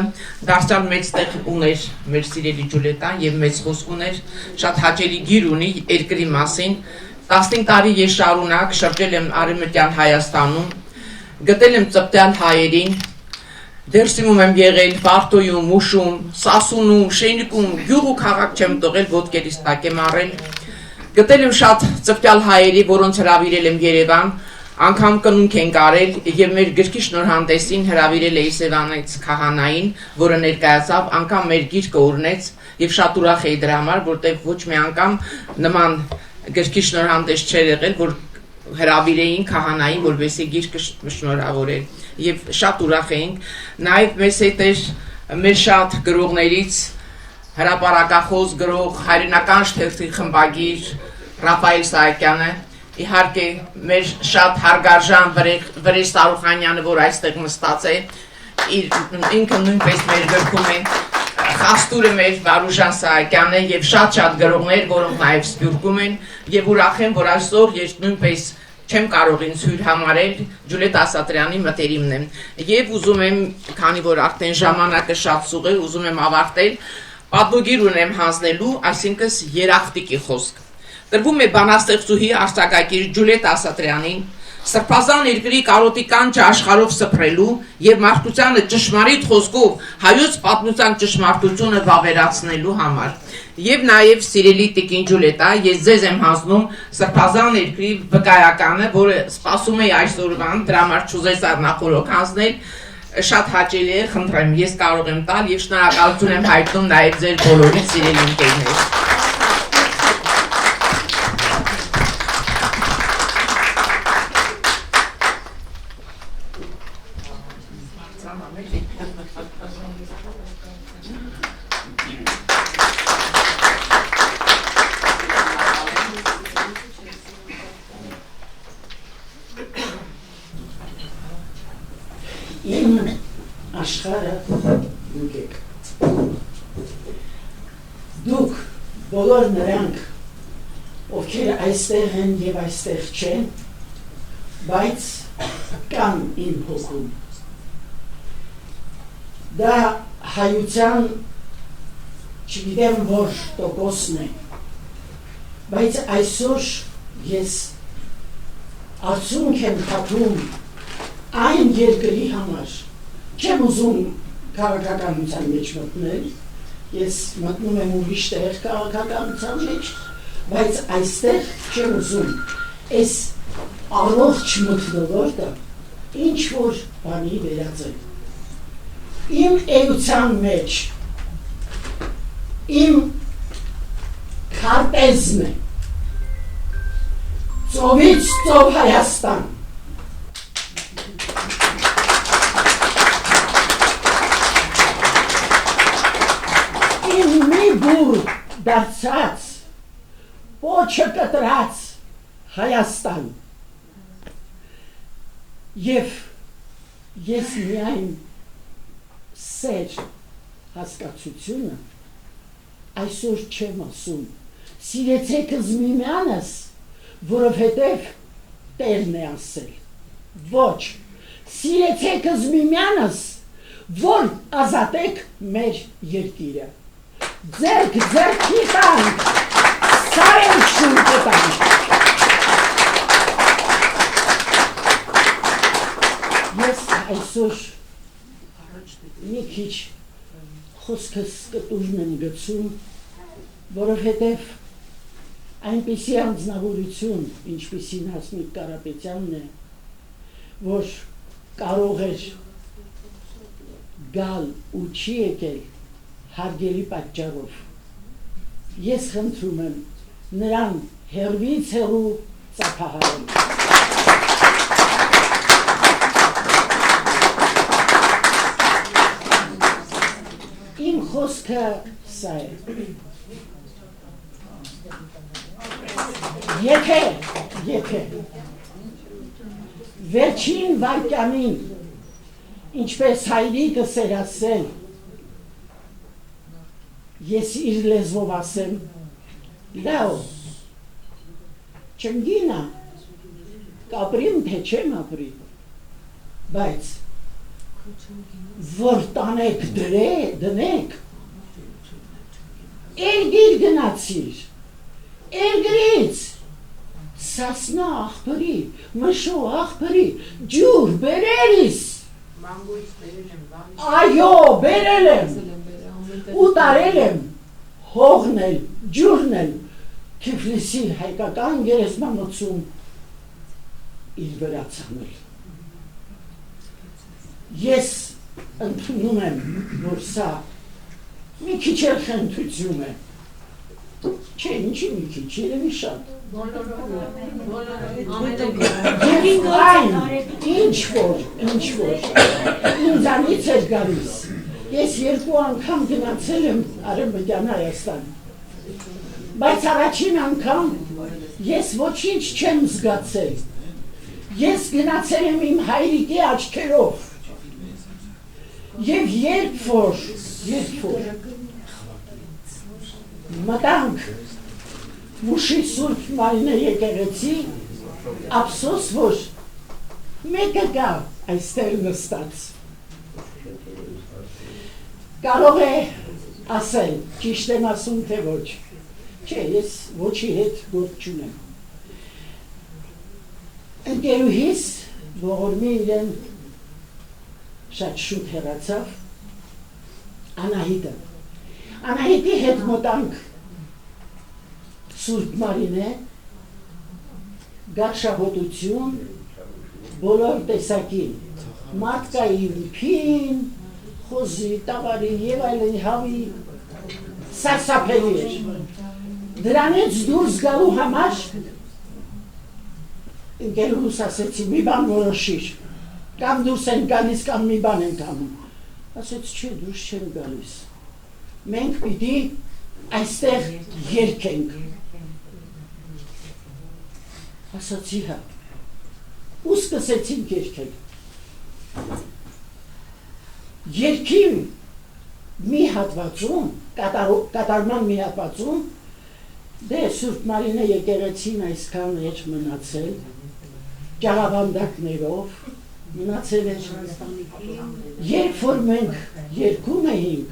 դարձյալ մեծ տեղ ուներ մեր սիրելի Ջուլիետան եւ մեծ խոսք ուներ, շատ հաճելի գիր ունի երկրի մասին, 15 տարի ես շարունակ շրջել եմ Արևմտյան Հայաստանում, գտել եմ ծպտյան հայերին, Դերսիմում եմ եղել, Վարդոյում, Մուշում, Սասունում, Շենիկում, գյուղ ու քաղաք չեմ տողել, ոտքերից տակ եմ առել, գտել եմ շատ ծպտյալ հայերի, որոնց հրավիրել եմ Երևան, անգամ կնունք ենք արել եւ մեր գրքի շնորհանդեսին հրավիրել էի Սևանից քահանային, որը ներկայացավ, անգամ մեր գիրքը օրնեց եւ շատ ուրախ էի դրա համար, որտեղ ոչ մի անգամ նման գրքի շնորհանդես չէր եղել, որ հրավիրեին քահանային, որովհետեւ գիրքը շնորհավորել եւ շատ ուրախ էինք, նաեւ մեզ հետ էր մեր շատ գրողներից հրապարակախոս գրող հայրենական շտեղի խմբագիր Ռաֆայել Սահակյանը, իհարկե մեր շատ հարգարժան Վրեժ Սարուխանյանը, որ այստեղ նստած է, ինքը նույնպես մեր գրքում է, խաստուրը մեր Վարուժան Սահակյանը եւ շատ գրողներ, որոնք նաեւ Սփյուռքում են եւ ուրախ եմ, որ այսօր ես նույնպես չեմ կարող ինձ հյուր համարել Ջուլիետ Ասատրյանի մտերիմն եմ եւ ուզում եմ, քանի որ արդեն ժամանակը շատ սուղ է, ուզում եմ ավարտել, պատմոգիր ունեմ հանձնելու, այսինքն երախտիկի խոսք։ Տրվում է բանաստեղծուհի արձակագիր Ջուլիետ Ասատրյանին, Սրբազան երկրի կարոտի կանչը աշխարհով սփռելու եւ մարդկությանը ճշմարիտ խոսքով հայոց պատմության ճշմարտությունը վավերացնելու համար։ Եվ նաեւ սիրելի Տիկին Ջուլիետա, ես ձեզ եմ հանձնում Սրբազան երկրի վկայականը, որը սպասում է այսօրվան, դրա համար չուզես առնախորոք հանձնել, շատ հաճելի է, խնդրեմ, ես կարող եմ տալ եւ շնորհակալություն եմ հայտնում նաեւ ձեր բոլորի սիրելի ընկերներ։ Իմ աշխարհը դուք եք։ Դուք բոլոր նրանք, ովքեր այստեղ են եւ այստեղ չեն, բայց կան իմ հոգում։ Դա հայության չգիտեմ որ տոկոսն է, բայց այսօր ես արցունք եմ խփում այն երկրի համար, չեմ ուզում քաղաքականության մեջ մտնել, ես մտնում եմ ուրիշ տեղ քաղաքականության մեջ, բայց այստեղ չեմ ուզում, այս առողջ մթնոլորտը ինչ որ բանի վերածել։ Իմ էության մեջ, իմ քարտեզն է, ծովից ծով Հայաստան, բուր դարձած, պոչը կտրած Հայաստան և ես միայն սեր հասկացությունը այսօր չեմ ասում, սիրեցեքս միմյանս, որովհետև Տերն է ասել, ոչ, սիրեցեքս միմյանս, որ ազատեք մեր երկիրը, ձերք ձերքի տանք, սարել շուն կտանք։ Ես այսօր մի քիչ խոսքս կտուրն եմ գցում, որովհետև այնպիսի անձնավորություն, ինչպիսին Հասմիկ Կարապետյանն է, որ կարող էր գալ ու չի եկել հարգելի պատճառով։ Ես խնդրում եմ նրան հեռվից հեռու ծափահարել։ Իմ խոսքը սա է։ Եթե վերջին վայրկյանին, ինչպես հայրիկս էր ասել, ես իր լեզվով ասեմ, լավ, չնգինա, կապրիմ թե չեմ ապրի, բայց որ տանեք դնեք, երգիր գնացիր, երգրից, սասնա աղբրի, մշո աղբրի, ջուր բերելիս, այո, բերել եմ, ուտարել եմ, հողն էլ, ջուրն էլ, Թիֆլիսի հայկական գերեզմանոցում իր վրա ցանել։ Ես ընդունում եմ, որ սա մի քիչ էլ խնդրություն է, չէ, ինչի մի քիչ, երևի շատ։ Եվ այն, ինչ որ, ինձանից էր գալիս, ես 2 անգամ գնացել եմ Արևմտյան Հայաստան, բայց առաջին անգամ ես ոչինչ չեմ զգացել, ես գնացել եմ իմ հայրիկի աչքերով, և երբ որ մտանք Մուշի Սուրբ Մարինե եկեղեցի, ափսոս որ մեկը կա այստեղ նստած։ Կարող է ասել, ճիշտ եմ ասում թե ոչ, չէ, ես ոչի հետ գործ չունեմ։ ընկերուհիս ողորմի իրեն շատ շուտ հեռացավ Անահիտը։ Անահիտի հետ մոտանք Սուրբ Մարինե, գարշահոտություն, բոլոր տեսակի, մարդկային փին, խոզի, տավարի և այլն հավի սարսափելի էր։ Դրանից դուրս գալու համար ընկերուհուս ասեցի մի բան որոշիր, կամ դուրս են գալիս, կամ մի բան են կանում։ Ասեց չէ, դուրս չեն գալիս։ Մենք պիտի այստեղ երգենք։ Ասացի հա, ու սկսեցինք երգել։ Երգի մի հատվածում, կատարման մի հատվածում, դե Սուրբ Մարինե եկեղեցին այսքան էր մնացել, ճաղավանդակներով մնացել էր, երբ որ մենք երգում էինք,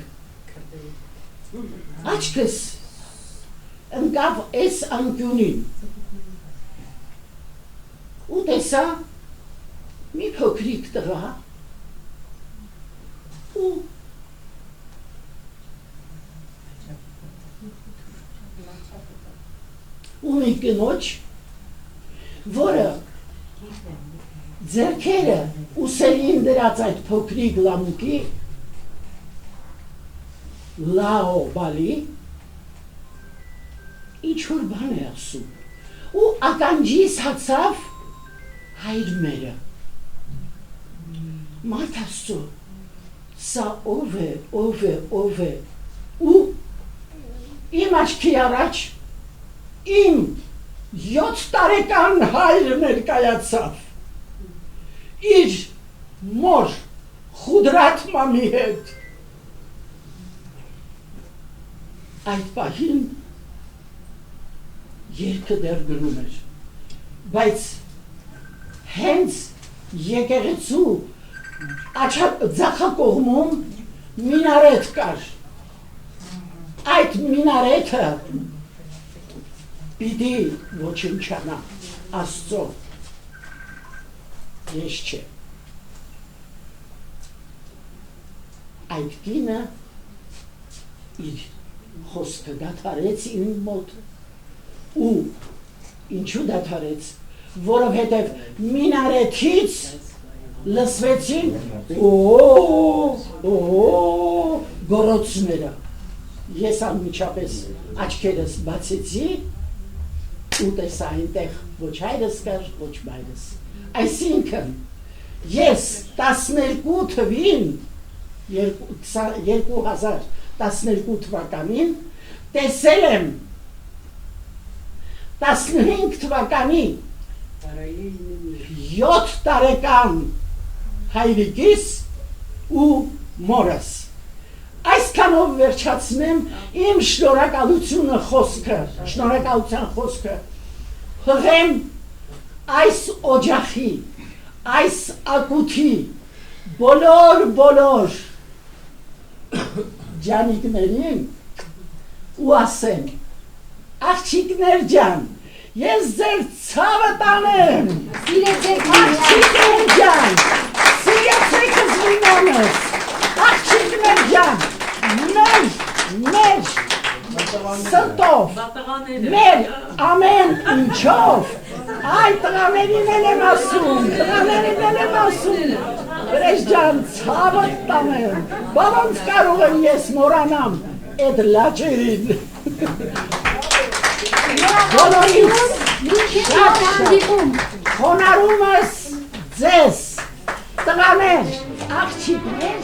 աչքս ընկավ այս անկյունին ու տեսա մի փոքրիկ տղա ու մի կնոջ, որը ձեռքերը ուսերին դրած այդ փոքրիկ լամուկի լաո բալի ինչ-որ բան է ասում ու ականջիս հացավ հայր մերը մարդ աստծո սա ով է ու իմ աչքի առաջ իմ 7 տարեկան հայրը ներկայացավ իր մոր խուդրատ մամի հետ այդ պահին երգը դեռ գրում էր, բայց հենց եկեղեցու ձախակողմում մինարետ կար, այդ մինարետը պիտի ոչնչանա Աստծո, ես չէ, այդ կինը իր խոսքը դադարեց իմ մոտ ու ինչու դադարեց, որովհետև մինարեթից լսվեցին գոռոցները, ես անմիջապես աչքերս բացեցի ու տեսա այնտեղ ոչ հայրս կար, ոչ մայրս, այսինքն ես 12 թվին 2012 թվականին տեսել եմ 15 թվականի 7 տարեկան հայրիկիս ու մորս այսքանով վերջացնեմ իմ շնորհակալության խոսքը հղեմ այս օջախի այս ակութի բոլոր ջանիկներին ու ասեմ աղջիկներ ջան ես ձեր ցավը տանեմ աղջիկներ ջան սիրեցեք զինանս աղջիկներ ջան մեր սրտով մեր ամեն ինչով այդ տղաներին եմ ասում Վրեժ ջան ցավը տանեմ բավանց կարող եմ ես մորանամ այդ լաճերին բոլորից խոնարհումս ձեզ տղաներ աղջիկներ